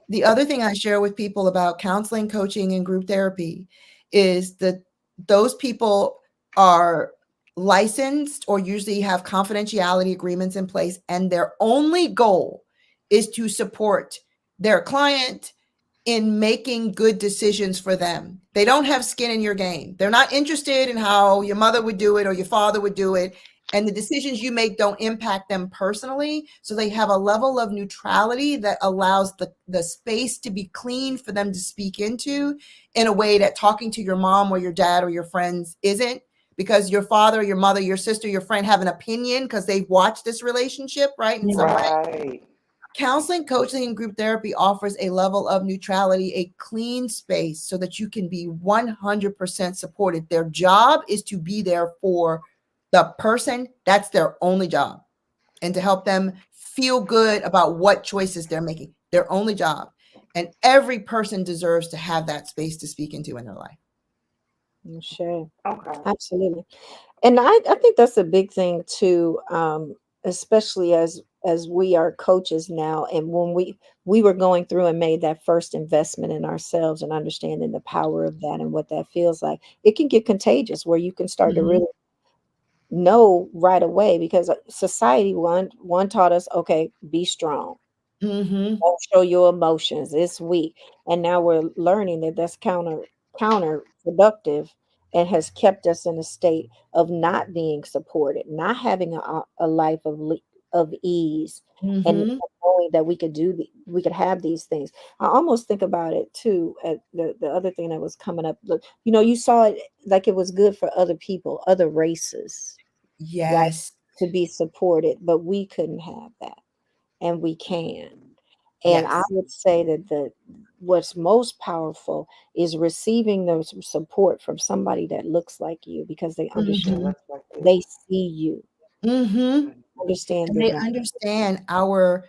The other thing I share with people about counseling, coaching, and group therapy is that those people are licensed or usually have confidentiality agreements in place, and their only goal is to support their client in making good decisions for them. They don't have skin in your game. They're not interested in how your mother would do it or your father would do it. And the decisions you make don't impact them personally. So they have a level of neutrality that allows the space to be clean for them to speak into in a way that talking to your mom or your dad or your friends isn't, because your father, your mother, your sister, your friend have an opinion because they've watched this relationship, right? In some way. Right. Counseling, coaching, and group therapy offers a level of neutrality, a clean space so that you can be 100% supported. Their job is to be there for the person. That's their only job. And to help them feel good about what choices they're making. Their only job. And every person deserves to have that space to speak into in their life. Sure. Okay. Absolutely. And I think that's a big thing too, especially as we are coaches now, and when we were going through and made that first investment in ourselves and understanding the power of that and what that feels like, it can get contagious where you can start to Mhm. really know right away, because society one taught us, okay, be strong, Mhm. don't show your emotions, it's weak. And now we're learning that that's counterproductive, and has kept us in a state of not being supported, not having a life of ease, and Mhm. knowing that we could have these things. I almost think about it too, at the other thing that was coming up. Look, you saw it like it was good for other people, other races, right, Yes. to be supported, but we couldn't have that, and we can. And I Yes. would say that what's most powerful is receiving those support from somebody that looks like you, because they understand, Mhm. they see you, Mhm. understand And your they value. understand our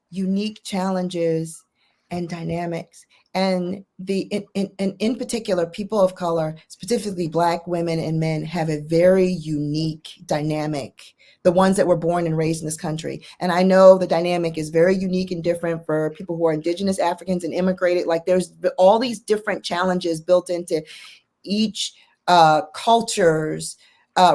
unique challenges and dynamics. And in particular, people of color, specifically Black women and men, have a very unique dynamic, the ones that were born and raised in this country. And I know the dynamic is very unique and different for people who are indigenous Africans and immigrated. Like there's all these different challenges built into each culture's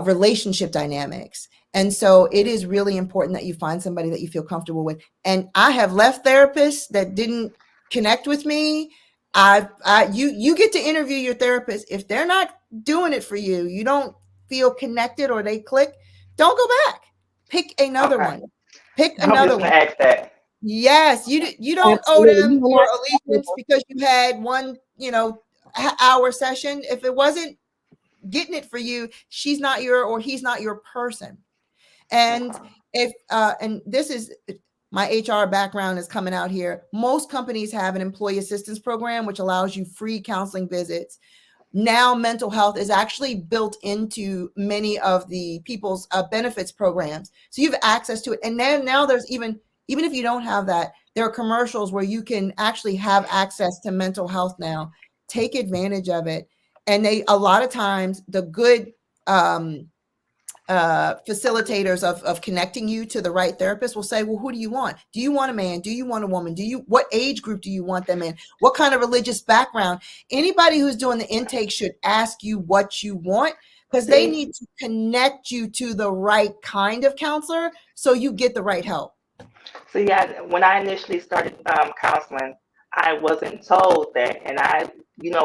relationship dynamics. And so it is really important that you find somebody that you feel comfortable with. And I have left therapists that didn't connect with me. You get to interview your therapist. If they're not doing it for you, you don't feel connected or they click, don't go back. Pick another Okay. one. Pick I was another just one. gonna ask that. Yes, you don't owe Absolutely. them You will your not stop with allegiance because you had one, hour session. If it wasn't getting it for you, she's not your or he's not your person. And Okay. if and this is my HR background is coming out here. Most companies have an employee assistance program which allows you free counseling visits. Now mental health is actually built into many of the people's benefits programs, so you have access to it. And then now there's even if you don't have that, there are commercials where you can actually have access to mental health now. Take advantage of it. And they a lot of times the good um, facilitators of connecting you to the right therapist will say, well, who do you want? Do you want a man? Do you want a woman? What age group do you want them in? What kind of religious background? Anybody who's doing the intake should ask you what you want, because they See, need to connect you to the right kind of counselor so you get the right help. see, when I initially started counseling, I wasn't told that, and I,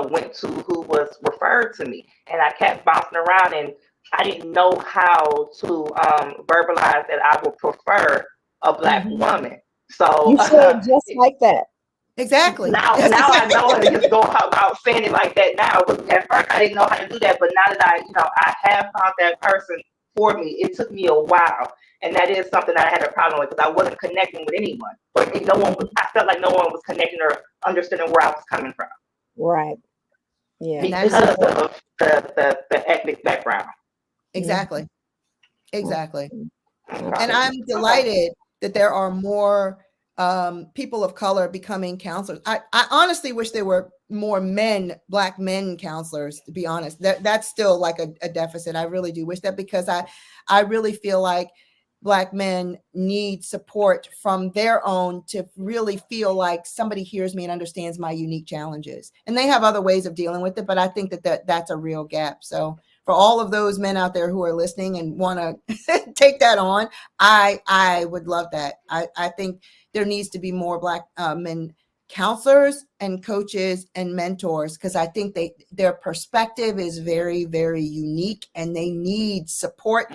went to who was referred to me, and I kept bouncing around, and I didn't know how to verbalize that I would prefer a black Mhm. woman. So you say it just like that. Exactly. now I know how to just go about saying it like that now. But at first I didn't know how to do that, but now that I have found that person for me, it took me a while, and that is something that I had a problem with because I wasn't connecting with anyone, or no one was. I felt like no one was connecting or understanding where I was coming from Right. Yeah. And that's It's because important. of the ethnic background. exactly. Exactly. And Okay. I'm Okay. delighted that there are more people of color becoming counselors. I honestly wish there were more Black men counselors, to be honest. That's still like a deficit. I really do wish that, because I really feel like Black men need support from their own to really feel like somebody hears me and understands my unique challenges. And they have other ways of dealing with it, but I think that's a real gap. So for all of those men out there who are listening and want to take that on, I would love that. I think there needs to be more Black men counselors and coaches and mentors, because I think their perspective is very, very unique and they need support.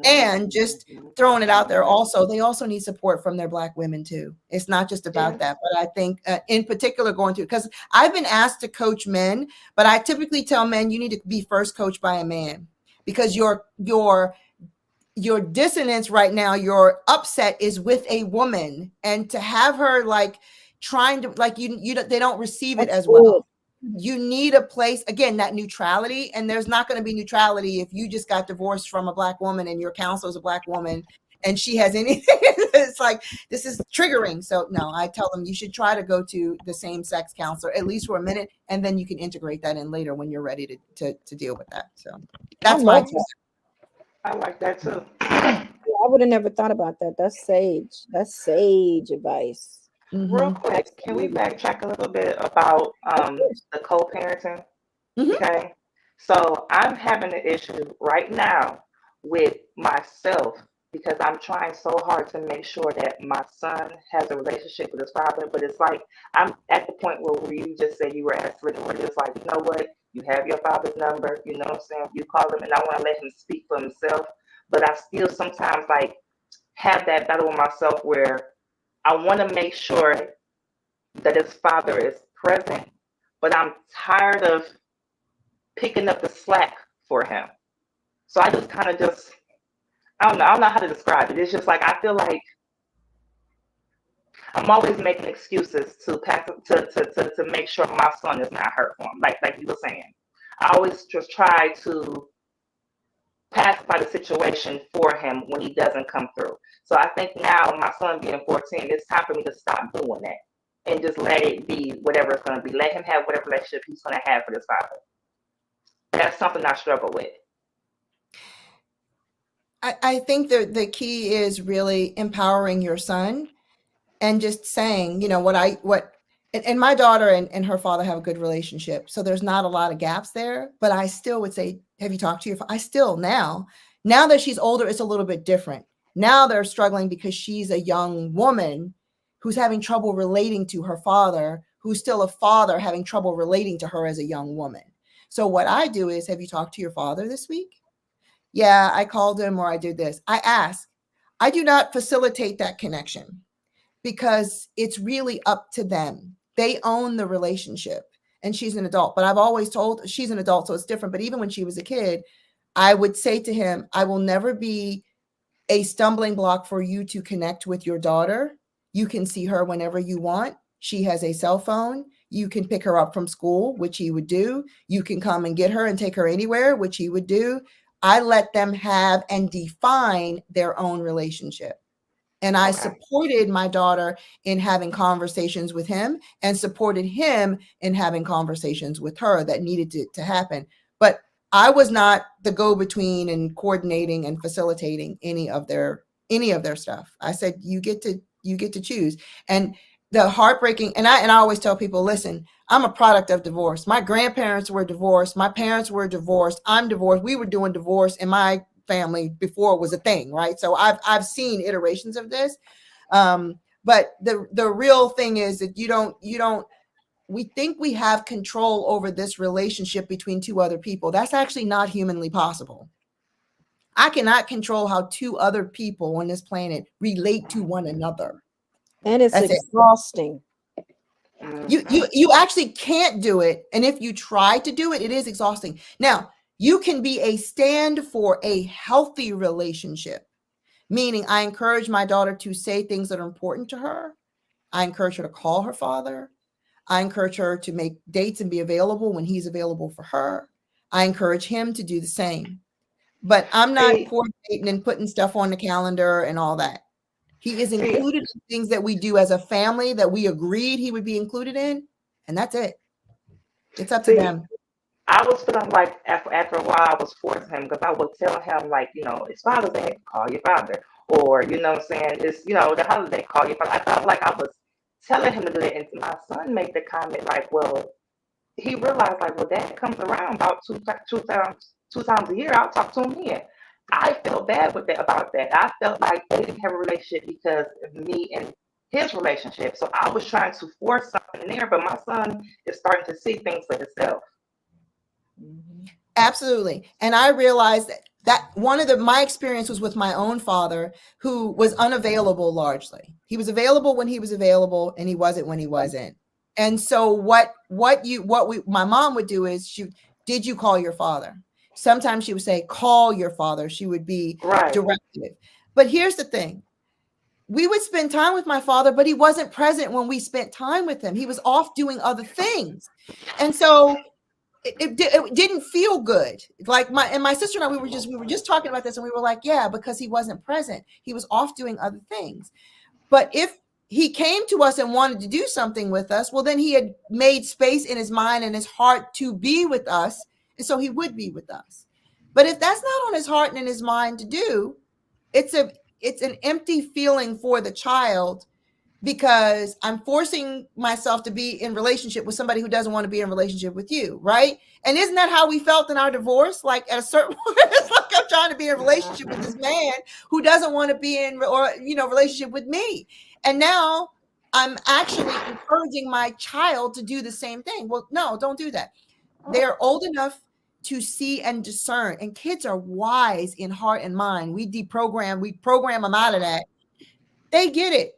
And just throwing it out there, also they also need support from their Black women too. It's not just about Yes. that, but I think in particular going through, because I've been asked to coach men, but I typically tell men you need to be first coached by a man, because your dissonance right now, your upset is with a woman, and to have her like trying to like they don't receive it That's as good. well. You need a place, again, that neutrality, and there's not going to be neutrality if you just got divorced from a Black woman and your counselor is a Black woman and she has anything. It's like, this is triggering. So no, I tell them you should try to go to the same sex counselor at least for a minute, and then you can integrate that in later when you're ready to deal with that. So I that's my love 2 that. cents. I like that too. Yeah, I would have never thought about that. That's sage. That's sage advice. Real Mm-hmm. quick, can we Absolutely. backtrack a little bit about Of course. the co-parenting? Mm-hmm. Okay. So I'm having an issue right now with myself because I'm trying so hard to make sure that my son has a relationship with his father. But it's like I'm at the point where you just said you were asking, where it's like, you know what? You have your father's number, you know what I'm saying? You call him and I want to let him speak for himself. But I still sometimes like have that battle with myself where I want to make sure that his father is present, but I'm tired of picking up the slack for him. So I just kind of I don't know how to describe it. It's just like I feel like I'm always making excuses to pass to make sure my son is not hurt for him. Like you were saying, I always just try to pacify the situation for him when he doesn't come through. So I think now my son being 14, it's time for me to stop doing that and just let it be whatever it's going to be. Let him have whatever relationship he's going to have with his father. That's something I struggle with. I think the key is really empowering your son and just saying, and my daughter and her father have a good relationship. So there's not a lot of gaps there, but I still would say, have you talked to your father? I still now that she's older, it's a little bit different. Now they're struggling because she's a young woman who's having trouble relating to her father, who's still a father having trouble relating to her as a young woman. So what I do is, have you talked to your father this week? Yeah, I called him or I did this. I ask. I do not facilitate that connection because it's really up to them. They own the relationship and she's an adult. But I've always told she's an adult, so it's different. But even when she was a kid, I would say to him, I will never be a stumbling block for you to connect with your daughter. You can see her whenever you want. She has a cell phone. You can pick her up from school, which he would do. You can come and get her and take her anywhere, which he would do. I let them have and define their own relationship. And I Okay. supported my daughter in having conversations with him and supported him in having conversations with her that needed to happen. But I was not the go-between and coordinating and facilitating any of their stuff. I said, you get to choose. And the heartbreaking, and I always tell people, listen, I'm a product of divorce. My grandparents were divorced. My parents were divorced. I'm divorced. We were doing divorce in my family before it was a thing, right? So I've seen iterations of this. But the real thing is that you don't we think we have control over this relationship between two other people. That's actually not humanly possible. I cannot control how two other people on this planet relate to one another. And it's That's it. exhausting. You actually can't do it. And if you try to do it, it is exhausting. Now, you can be a stand for a healthy relationship, meaning I encourage my daughter to say things that are important to her. I encourage her to call her father. I encourage her to make dates and be available when he's available for her. I encourage him to do the same. But I'm not See, coordinating and putting stuff on the calendar and all that. He is see, included in things that we do as a family that we agreed he would be included in, and that's it. It's up to see. them. I was feeling like after a while I was forcing him because I would tell him like, it's Father's Day, call your father. Or, what I'm saying, it's, the holiday, call your father. I felt like I was telling him to do that. And my son made the comment like, well, he realized like, well, dad comes around about two times a year. I'll talk to him here. I felt bad with that about that. I felt like they didn't have a relationship because of me and his relationship. So I was trying to force something there, but my son is starting to see things for himself. Absolutely. And I realized that one of my experience was with my own father, who was unavailable largely. He was available when he was available and he wasn't when he wasn't. And so my mom would do is did you call your father? Sometimes she would say, call your father. She would be Right. directive. But here's the thing. We would spend time with my father, but he wasn't present when we spent time with him. He was off doing other things. And so it didn't feel good. Like my sister and I, we were just talking about this, and we were like, yeah, because he wasn't present. He was off doing other things. But if he came to us and wanted to do something with us, well, then he had made space in his mind and his heart to be with us, and so he would be with us. But if that's not on his heart and in his mind to do, it's an empty feeling for the child, because I'm forcing myself to be in relationship with somebody who doesn't want to be in relationship with you, right? And isn't that how we felt in our divorce? Like at a certain point, it's like I'm trying to be in a relationship with this man who doesn't want to be in relationship with me. And now I'm actually encouraging my child to do the same thing. Well, no, don't do that. They're old enough to see and discern, and kids are wise in heart and mind. We program them out of that. They get it.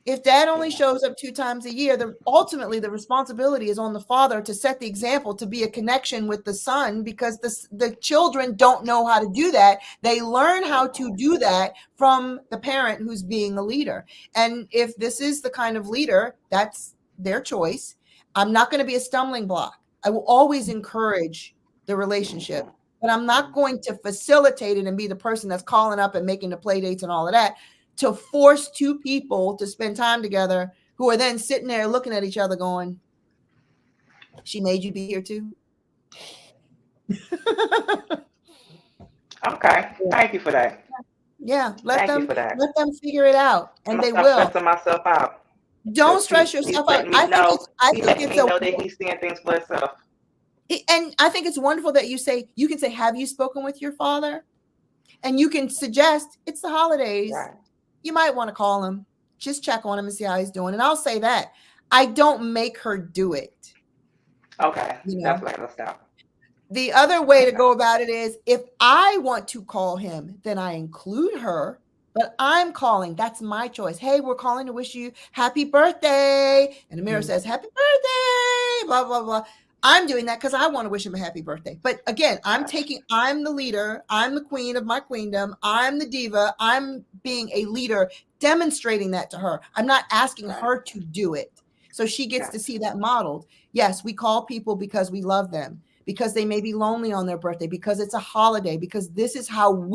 If dad only Yeah. shows up 2 times a year, ultimately the responsibility is on the father to set the example, to be a connection with the son, because the children don't know how to do that. They learn how to do that from the parent who's being a leader. And if this is the kind of leader, that's their choice. I'm not going to be a stumbling block. I will always encourage the relationship, but I'm not going to facilitate it and be the person that's calling up and making the play dates and all of that, to force two people to spend time together who are then sitting there looking at each other going, she made you be here too. Okay. Thank you for that. Yeah, Thank you for that. let them figure it out, I'm and gonna they stop will. stressing myself out Don't because stress he's yourself out. letting me know. I He think letting it's me a, know that he's seeing things for himself. and I think it's wonderful that you can say, have you spoken with your father? And you can suggest, it's the holidays. Right. You might want to call him, just check on him and see how he's doing. And I'll say that I don't make her do it. Okay. You That's know, where I'll stop. the other way to Okay. go about it is, if I want to call him, then I include her, but I'm calling. That's my choice. Hey, we're calling to wish you happy birthday. And Amira says, happy birthday, blah, blah, blah. I'm doing that because I want to wish him a happy birthday. But again, Gotcha. I'm the leader. I'm the queen of my queendom. I'm the diva. I'm being a leader, demonstrating that to her. I'm not asking Right. her to do it. So she gets to Gotcha. see that modeled. Yes, we call people because we love them, because they may be lonely on their birthday, because it's a holiday, because this is how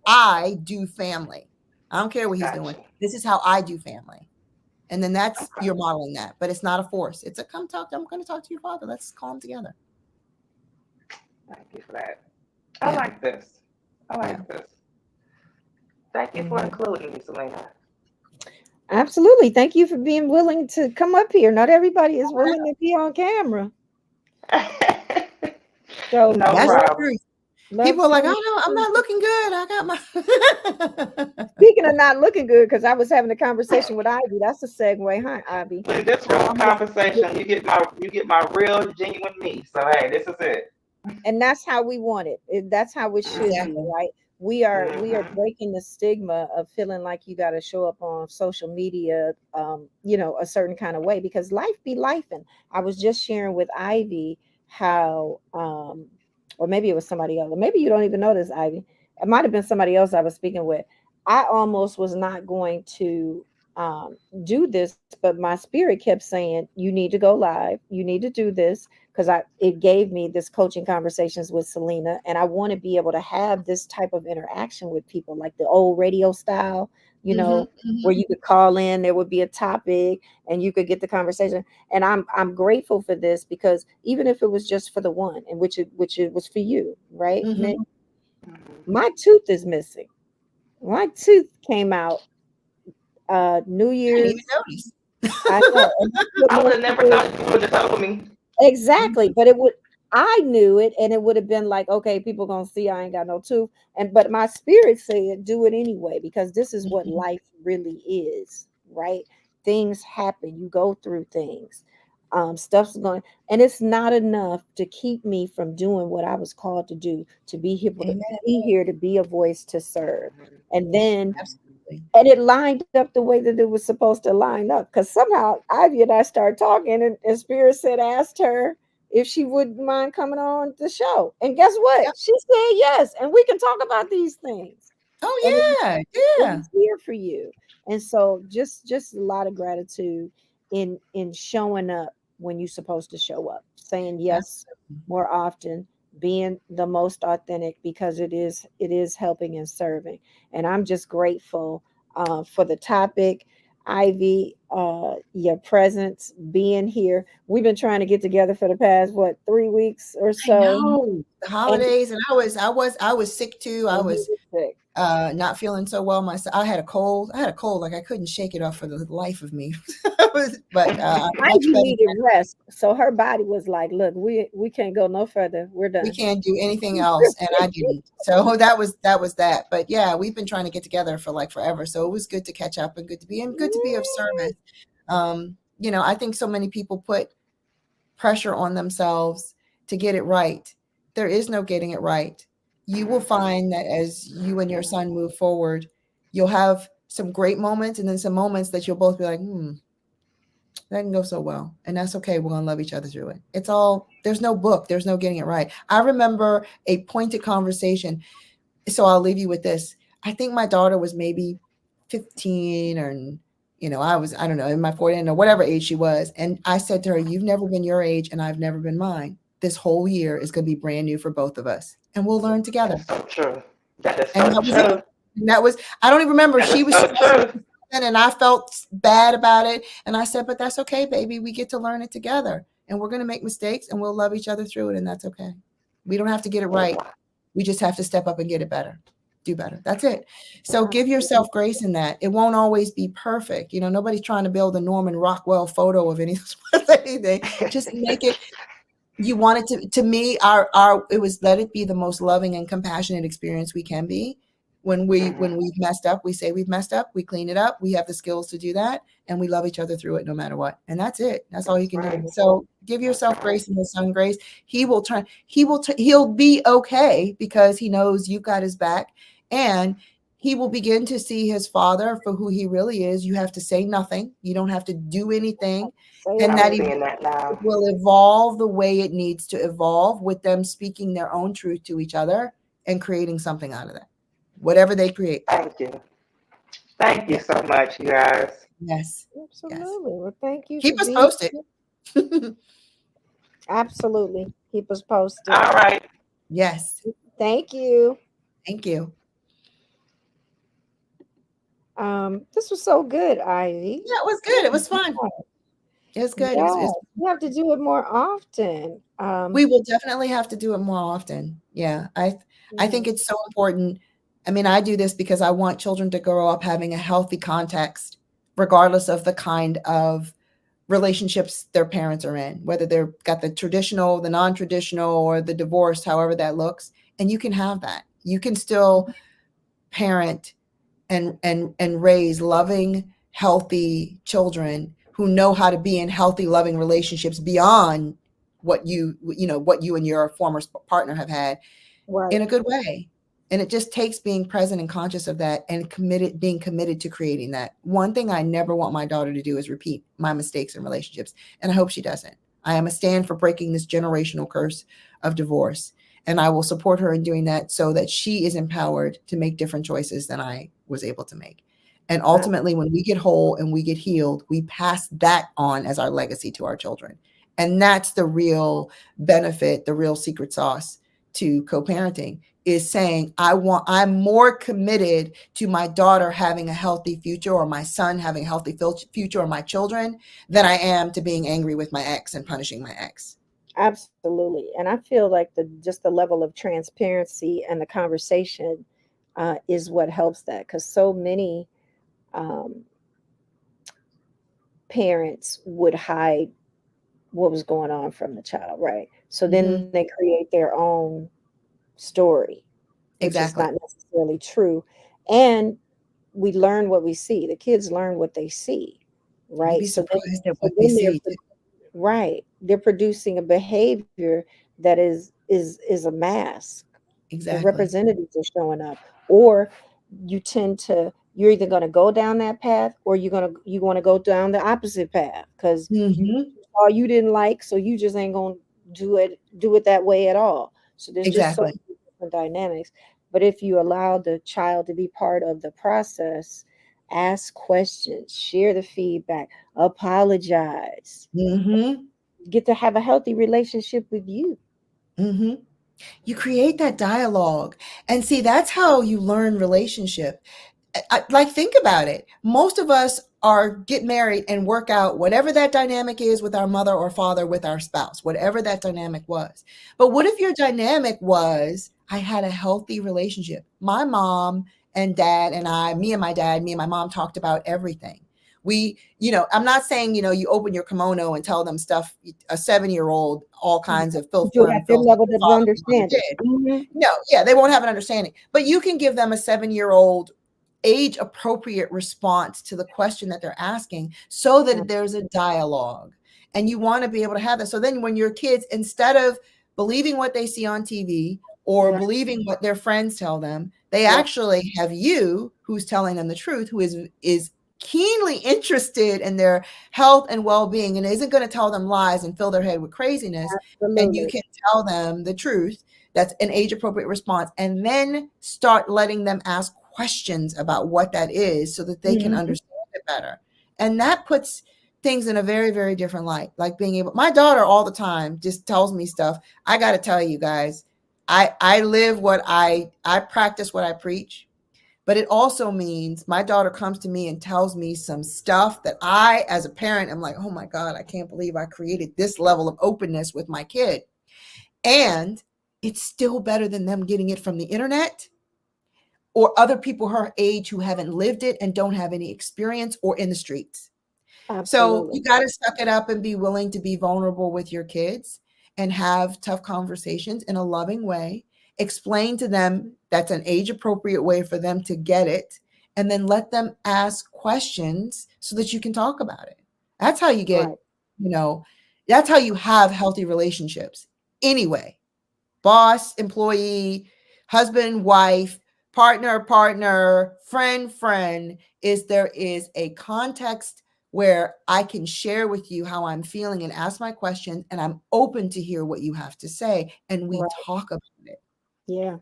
I do family. I don't care what he's doing. Gotcha. This is how I do family. And then that's, Okay. you're modeling that, but it's not a force. It's a, come talk, I'm going to talk to your father. Let's call him together. Thank you for that. I Yeah. like this. I Yeah. like this. Thank you for Mhm. including me, Selena. Absolutely. Thank you for being willing to come up here. Not everybody is willing to be on camera. So No That's the problem. truth. love People are like, seeing. oh no, I'm not looking good. I got my Speaking of not looking good, because I was having a conversation with Ivy. That's a segue, huh, Ivy? Look, this I real almost, conversation. You get my real genuine me. So hey, this is it. and that's how we want it. That's how it should be, exactly. right? We are Mm-hmm. breaking the stigma of feeling like you got to show up on social media, you know, a certain kind of way, because life be life. And I was just sharing with Ivy how, or maybe it was somebody else, or maybe you don't even know this, Ivy. It might have been somebody else I was speaking with. I almost was not going to um, do this, but my spirit kept saying, "You need to go live. You need to do this." Because I it gave me this coaching conversations with Selena, and I want to be able to have this type of interaction with people, like the old radio style, you Mm-hmm, know, where you could call in, there would be a topic, and you could get the conversation. And I'm grateful for this, because even if it was just for the one, and which it was for you, right, mm-hmm. Nick? Mm-hmm. My tooth is missing. My tooth came out New I didn't even Year's. notice. I know, and that's what I would most have never people. thought you would have told me. Exactly, but it would, I knew it, and it would have been like, okay, people gonna see I ain't got no tooth, and but my spirit said, do it anyway, because this is what Mhm. life really is, right? Things happen, you go through things, stuff's going, and it's not enough to keep me from doing what I was called to do, to Amen. be here, to be a voice to serve, Mhm. and then Absolutely. and it lined up the way that it was supposed to line up. Because somehow Ivy and I started talking, and Spirit said, asked her if she wouldn't mind coming on the show. And guess what? Yep. She said yes. And we can talk about these things. And Oh yeah. it Yeah. is here for you. And so just a lot of gratitude in showing up when you're supposed to show up, saying yes Absolutely. more often, being the most authentic, because it is helping and serving. And I'm just grateful for the topic. Ivy, your presence, being here. We've been trying to get together for the past, what, 3 weeks or I so, know the and holidays, and I was sick too. I and he was was sick. not feeling so well myself. I had a cold. Like I couldn't shake it off for the life of me. But I'm much Ivy better needed now. rest, so her body was like, "Look, we can't go no further. We're We done." can't do anything else, and I didn't. So that was that. But yeah, we've been trying to get together for like forever. So it was good to catch up and good to be of service. I think so many people put pressure on themselves to get it right. There is no getting it right. You will Mhm. find that as you and your son move forward, you'll have some great moments, and then some moments that you'll both be like, that can go so well. And that's okay. We're going to love each other through it. It's all, there's no book, there's no getting it right. I remember a pointed conversation. So I'll leave you with this. I think my daughter was maybe 15, or, I don't know, in my 40s or whatever age she was. And I said to her, you've never been your age and I've never been mine. This whole year is going to be brand new for both of us and we'll learn together. That's so true. That is And so that was it. true. And that was, I don't even remember. That She is was so stressing true. and I felt bad about it. And I said, but that's okay, baby. We get to learn it together and we're going to make mistakes and we'll love each other through it. And that's okay. We don't have to get it right. We just have to step up and get it better, do better. That's it. So give yourself grace in that. It won't always be perfect. Nobody's trying to build a Norman Rockwell photo of anything. Just make it. You want it to me, it was, let it be the most loving and compassionate experience we can be. When we've messed up, we say we've messed up, we clean it up, we have the skills to do that, and we love each other through it no matter what. And that's it. That's all you can do. So give yourself grace and your son grace. He'll be okay because he knows you've got his back, and he will begin to see his father for who he really is. You have to say nothing. You don't have to do anything. And I'm seeing that now. will evolve the way it needs to evolve, with them speaking their own truth to each other and creating something out of that, whatever they create. Thank you. Thank you so much, you guys. Yes. Absolutely. Yes. Well, thank you. Keep us posted. Absolutely. Keep us posted. All right. Yes. Thank you. Thank you. This was so good, Ivy. Yeah, it was good. It was fun. It was good. Yes, we have to do it more often. We will definitely have to do it more often. Yeah. I think it's so important. I mean, I do this because I want children to grow up having a healthy context, regardless of the kind of relationships their parents are in, whether they've got the traditional, the non-traditional, or the divorce, however that looks. And you can have that. You can still parent and raise loving, healthy children who know how to be in healthy, loving relationships beyond what you and your former partner have had, right, in a good way. And it just takes being present and conscious of that, and being committed to creating that. One thing I never want my daughter to do is repeat my mistakes in relationships. And I hope she doesn't. I am a stand for breaking this generational curse of divorce. And I will support her in doing that so that she is empowered to make different choices than I was able to make. And ultimately, when we get whole and we get healed, we pass that on as our legacy to our children. And that's the real benefit, the real secret sauce to co-parenting, is saying, I'm more committed to my daughter having a healthy future, or my son having a healthy future, or my children, than I am to being angry with my ex and punishing my ex. Absolutely. And I feel like just the level of transparency and the conversation is what helps that, because so many parents would hide what was going on from the child, right? So then they create their own story, which is not necessarily true. And we learn what we see. The kids learn what they see, right? You'd be surprised at what they see. Right. They're producing a behavior that is a mask. Exactly. The representatives are showing up. Or you're either going to go down that path, or you want to go down the opposite path, because you didn't like, so you just ain't going to do it that way at all. So there's just so many different dynamics. But if you allow the child to be part of the process, ask questions, share the feedback, apologize, get to have a healthy relationship with you. You create that dialogue. And see, that's how you learn relationship. Like, think about it. Most of us get married and work out whatever that dynamic is with our mother or father, with our spouse, whatever that dynamic was. But what if your dynamic was, I had a healthy relationship. My mom and dad and me and my mom talked about everything. I'm not saying, you open your kimono and tell them stuff, a 7-year-old, all kinds of filth. You have their level of understanding. No, yeah, they won't have an understanding. But you can give them a 7-year-old age appropriate response to the question that they're asking, so that there's a dialogue. And you want to be able to have that. So then when your kids, instead of believing what they see on TV or believing what their friends tell them, They Right. actually have you who's telling them the truth, who is keenly interested in their health and well-being and isn't going to tell them lies and fill their head with craziness. And you Absolutely. can tell them the truth. That's an age appropriate response. And then start letting them ask questions about what that is so that they can Mhm. understand it better. And that puts things in a very, very different light. Like being able, my daughter all the time just tells me stuff. I got to tell you guys, I live what I practice what I preach. But it also means my daughter comes to me and tells me some stuff that I, as a parent, am like, oh my God, I can't believe I created this level of openness with my kid. And it's still better than them getting it from the internet or other people her age who haven't lived it and don't have any experience or in the streets. So you Absolutely. got to suck it up and be willing to be vulnerable with your kids and have tough conversations in a loving way. Explain to them that's an age appropriate way for them to get it. And then let them ask questions so that you can talk about it. That's how you get, Right. you know, that's how you have healthy relationships anyway. Boss, employee, husband, wife, partner, friend, is there is a context where I can share with you how I'm feeling and ask my questions, and I'm open to hear what you have to say, and we Right. talk about it. Yeah.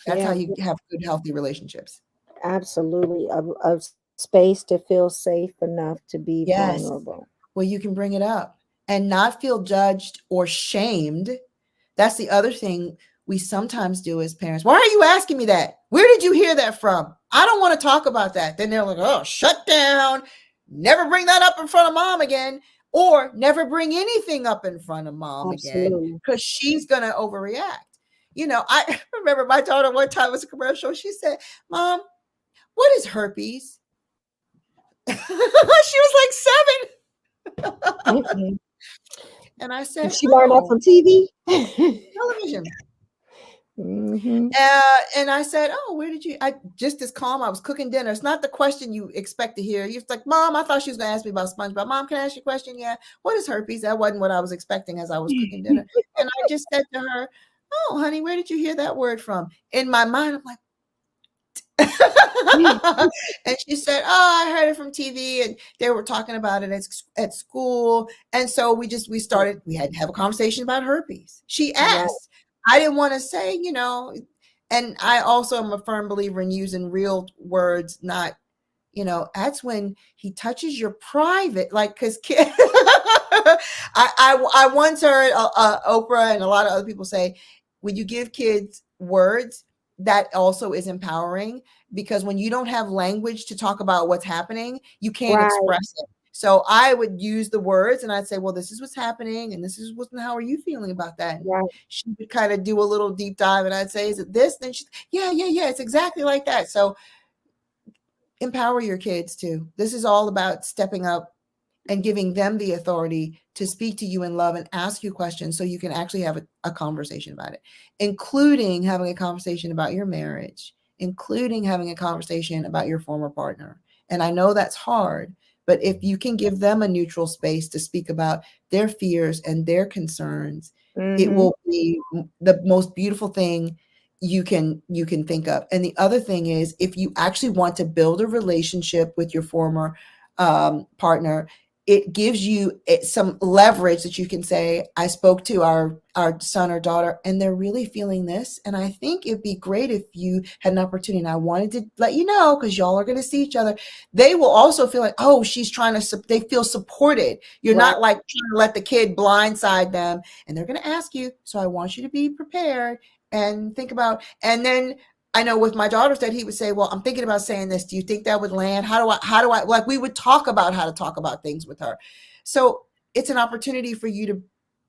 That's how Yeah. you have good, healthy relationships. Absolutely. A space to feel safe enough to be Yes. vulnerable. Well, you can bring it up and not feel judged or shamed. That's the other thing we sometimes do as parents. Why are you asking me that? Where did you hear that from? I don't want to talk about that. Then they're like, oh, shut down. Never bring that up in front of mom again. Or never bring anything up in front of mom again Absolutely. because she's going to overreact. I remember my daughter one time was a commercial. She said, Mom, what is herpes? She was like 7. Mm-mm. And I Did said, she learn that oh, from TV? television. Hmm. And I said, "Oh, where did you?" I just as calm. I was cooking dinner. It's not the question you expect to hear. You're like, "Mom, I thought she was going to ask me about SpongeBob. Mom, can I ask you a question?" Yeah. What is herpes? That wasn't what I was expecting as I was cooking dinner. And I just said to her, "Oh, honey, where did you hear that word from?" In my mind, I'm like, and she said, "Oh, I heard it from TV, and they were talking about it at school." And so we had to have a conversation about herpes. She Right. asked. I didn't want to say, and I also am a firm believer in using real words, not, that's when he touches your private, like, because I once heard Oprah and a lot of other people say, when you give kids words, that also is empowering because when you don't have language to talk about what's happening, you can't Right. express it. So I would use the words and I'd say, well, this is what's happening. And this is how are you feeling about that? And Right. she would kind of do a little deep dive and I'd say, is it this? Then she, yeah. It's exactly like that. So empower your kids too. This is all about stepping up and giving them the authority to speak to you in love and ask you questions so you can actually have a conversation about it, including having a conversation about your marriage, including having a conversation about your former partner. And I know that's hard, but if you can give them a neutral space to speak about their fears and their concerns, it Hmm. will be the most beautiful thing you can think of. And the other thing is, if you actually want to build a relationship with your former partner, it gives you some leverage that you can say, I spoke to our son or daughter and they're really feeling this, and I think it'd be great if you had an opportunity, and I wanted to let you know because y'all are going to see each other. They will also feel like, oh, she's trying to, they feel supported. You're Right. not like trying to let the kid blindside them, and they're going to ask you, so I want you to be prepared and think about. And then I know with my daughter's dad, he would say, well, I'm thinking about saying this. Do you think that would land? How do I, like, we would talk about how to talk about things with her. So it's an opportunity for you to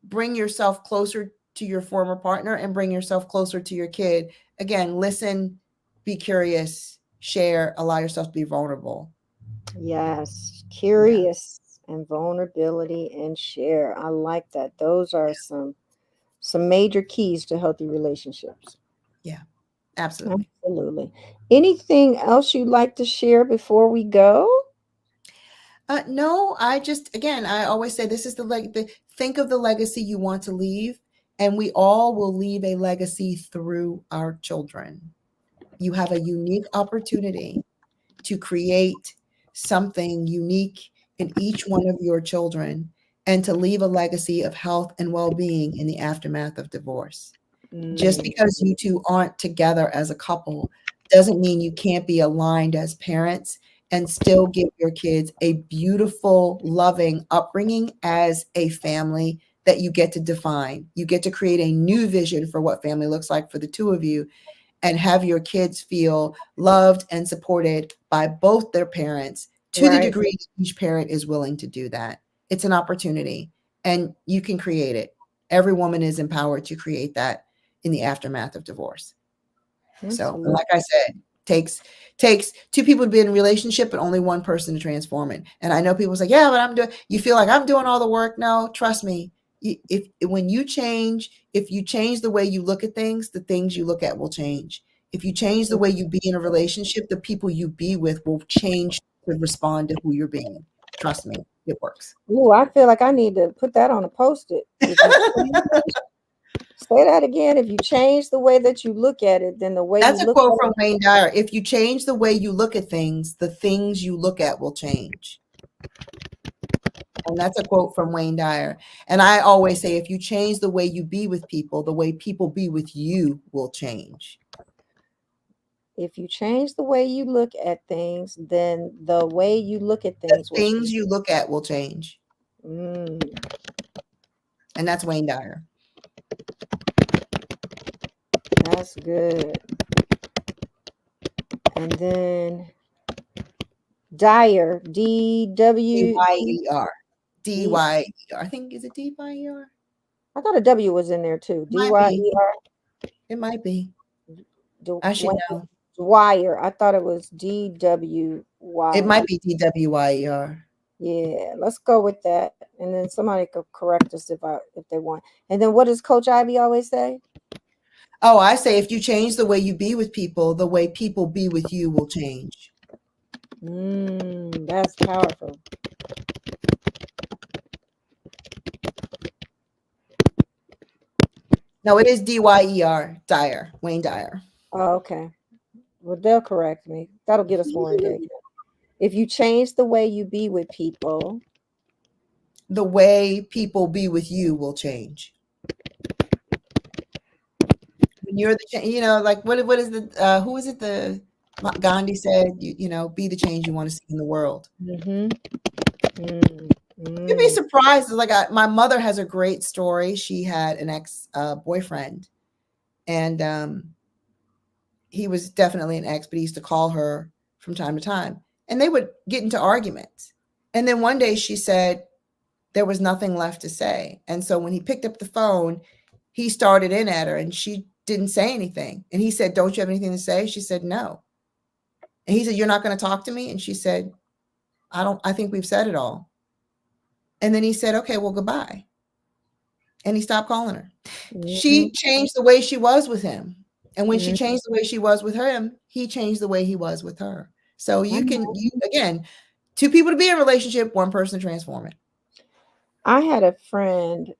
bring yourself closer to your former partner and bring yourself closer to your kid. Again, listen, be curious, share, allow yourself to be vulnerable. Yes. Yeah. Curious and vulnerability and share. I like that. Those are some major keys to healthy relationships. Yeah, absolutely. Absolutely. Anything else you'd like to share before we go? No, I just, again, I always say this is think of the legacy you want to leave, and we all will leave a legacy through our children. you have a unique opportunity to create something unique in each one of your children and to leave a legacy of health and well-being in the aftermath of divorce. Just Mm, because you two aren't together as a couple doesn't mean you can't be aligned as parents and still give your kids a beautiful, loving upbringing as a family that you get to define. You get to create a new vision for what family looks like for the two of you and have your kids feel loved and supported by both their parents to the right. degree that each parent is willing to do that. It's an opportunity and you can create it. Every woman is empowered to create that in the aftermath of divorce. So, and Absolutely. like I said, takes two people to be in a relationship, but only one person to transform it. And I know people say, "Yeah, but I'm doing." You feel like I'm doing all the work. No, trust me. If when you change, if you change the way you look at things, the things you look at will change. If you change the way you be in a relationship, the people you be with will change to respond to who you're being. Trust me, it works. Ooh, I feel like I need to put that on a post-it. If you change, say that again. If you change the way that you look at it, then the way you That's a look quote at from Wayne Dyer. If you change the way you look at things, the things you look at will change. And that's a quote from Wayne Dyer. And I always say, if you change the way you be with people, the way people be with you will change. if you change the way you look at things, then the way you look at The things will things change. you look at will change. Mm, And that's Wayne Dyer. that's good. And then Dyer, D-W, D-Y-E-R. D. D-Y-E-R. I think, is it D-Y-E-R? I thought a W was in there too. Might be. D-Y-E-R. It might be. D- I should know. Dwyer. I thought it was It D-W-Y. might be D-W-Y-E-R. Yeah, let's go with that. And then somebody could correct us if they want. And then what does Coach Ivy always say? Oh, I say if you change the way you be with people, the way people be with you will change. That's powerful. No, it is D-Y-E-R. Dyer. Wayne Dyer. Oh, okay. Well, they'll correct me. That'll get us more engaged. If you change the way you be with people, The way people be with you will change. When you're the, like what is the who is it the Gandhi said, be the change you want to see in the world. mm-hmm. mm, You'd be mm, surprised. Like my mother has a great story. She had an ex boyfriend, and he was definitely an ex, but he used to call her from time to time, and they would get into arguments. And then one day she said there was nothing left to say, and so when he picked up the phone, he started in at her, and she didn't say anything. And he said, "Don't you have anything to say?" She said, "No." And he said, "You're not going to talk to me?" And she said, I think we've said it all." And then he said, "Okay, well, goodbye." And he stopped calling her. mm-hmm. She changed the way she was with him. And when she mm changed the way she was with him, he changed the way he was with her. So again, two people to be in a relationship, one person to transform it. I had a friend,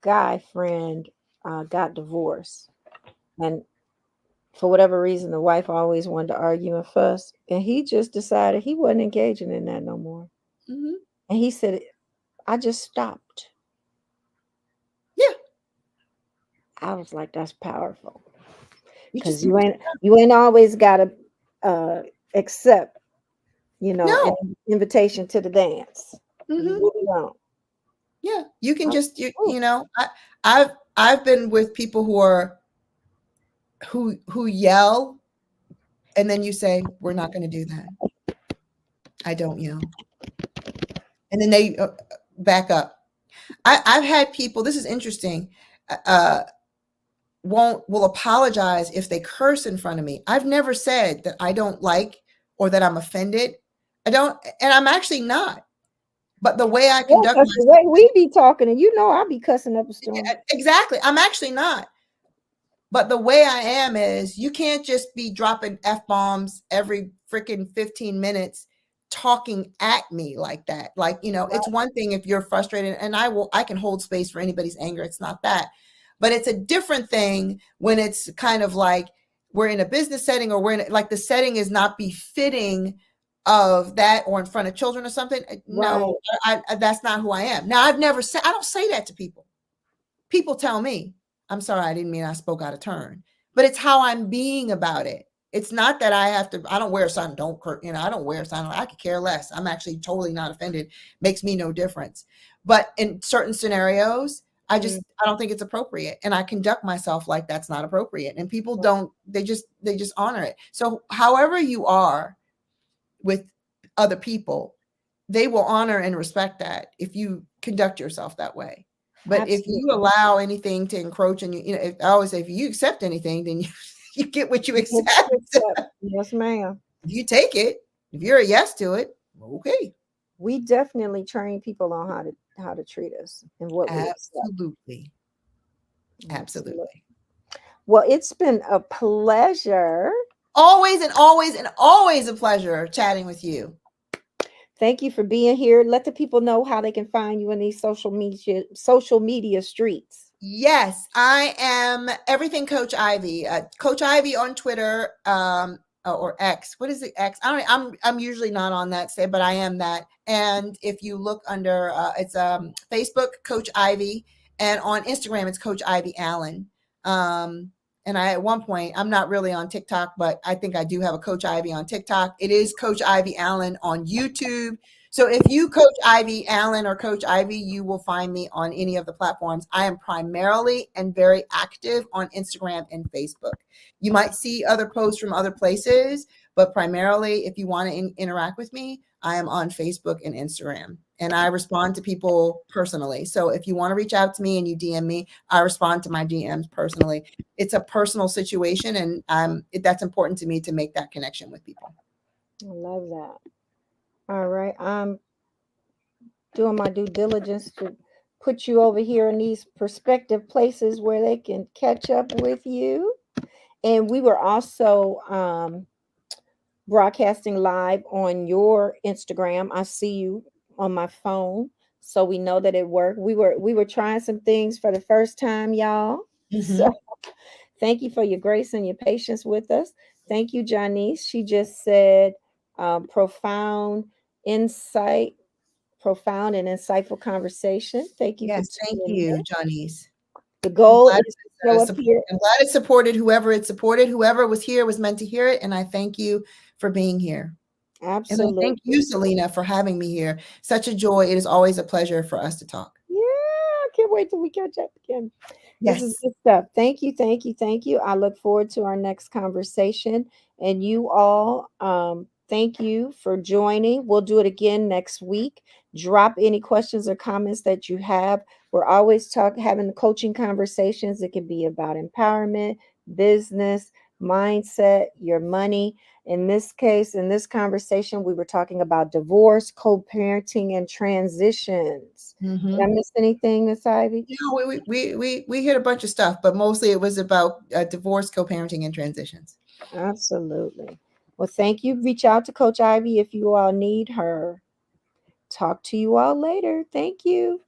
guy friend, got divorced. And for whatever reason, the wife always wanted to argue and fuss. And he just decided he wasn't engaging in that no more. Mm-hmm. And he said, I just stopped. Yeah. I was like, that's powerful. You Because just you ain't always gotta accept, no. an invitation to the dance. You Mm-hmm. really don't. Yeah. You can I- just oh, I've been with people who yell, and then you say, "We're not going to do that." I don't yell. And then they back up. I've had people, this is interesting, uh, will apologize if they curse in front of me. I've never said that I don't like or that I'm offended. I don't, and I'm actually not. But the way I yeah, conduct because the way myself, we be talking, and I'll be cussing up a storm. exactly, I'm actually not. But the way I am is you can't just be dropping F-bombs every freaking 15 minutes talking at me like that. Like, it's one thing if you're frustrated, and I can hold space for anybody's anger. It's not that. But it's a different thing when it's kind of like we're in a business setting, or we're in like the setting is not befitting of that, or in front of children or something. Right. No, that's not who I am. Now, I don't say that to people. People tell me, I'm sorry, I didn't mean I spoke out of turn, but it's how I'm being about it. It's not that I don't wear a sign, I don't wear a sign. I could care less. I'm actually totally not offended. Makes me no difference. But in certain scenarios, I don't think it's appropriate. And I conduct myself like that's not appropriate. And people don't, they just honor it. So however you are with other people, they will honor and respect that if you conduct yourself that way. But if you Absolutely. allow anything to encroach, and I always say, if you accept anything, then you get what you accept. Yes, ma'am. If you take it, if you're a yes to it, okay. We definitely train people on how to treat us and what we accept. Absolutely. Absolutely. Well, it's been a pleasure. Always and always and always a pleasure chatting with you. Thank you for being here. Let the people know how they can find you in these social media streets. Yes, I am everything Coach Ivy. Coach Ivy on Twitter, or X. What is it? X? I don't. I'm usually not on that, but I am that. And if you look under, it's Facebook Coach Ivy, and on Instagram it's Coach Ivy Allen. And at one point, I'm not really on TikTok, but I think I do have a Coach Ivy on TikTok. It is Coach Ivy Allen on YouTube. So if you Coach Ivy Allen or Coach Ivy, you will find me on any of the platforms. I am primarily and very active on Instagram and Facebook. You might see other posts from other places, but primarily, if you want to interact with me, I am on Facebook and Instagram, and I respond to people personally. So if you want to reach out to me and you DM me, I respond to my DMs personally. It's a personal situation, and that's important to me to make that connection with people. I love that. All right. I'm doing my due diligence to put you over here in these prospective places where they can catch up with you. And we were also broadcasting live on your Instagram. I see you on my phone, so we know that it worked. We were trying some things for the first time, y'all. So thank you for your grace and your patience with us. Thank you, Janice. She just said profound insight, profound and insightful conversation. Thank you for Yes, thank tuning in. you, Janice. The goal is to show up here. I'm glad it supported whoever it supported. Whoever was here was meant to hear it, and I thank you for being here. And I thank you, Absolutely. Selina, for having me here. Such a joy. It is always a pleasure for us to talk. Yeah, I can't wait till we catch up again. This is Yes. good stuff. Thank you, thank you, thank you. I look forward to our next conversation. And you all, thank you for joining. We'll do it again next week. Drop any questions or comments that you have. We're always having the coaching conversations. It can be about empowerment, business, mindset, your money. In this case, in this conversation, we were talking about divorce, co-parenting, and transitions. Did I miss anything, Miss Ivy? No, we hit a bunch of stuff, but mostly it was about divorce, co-parenting, and transitions. Absolutely. Well, thank you. Reach out to Coach Ivy if you all need her. Talk to you all later. Thank you.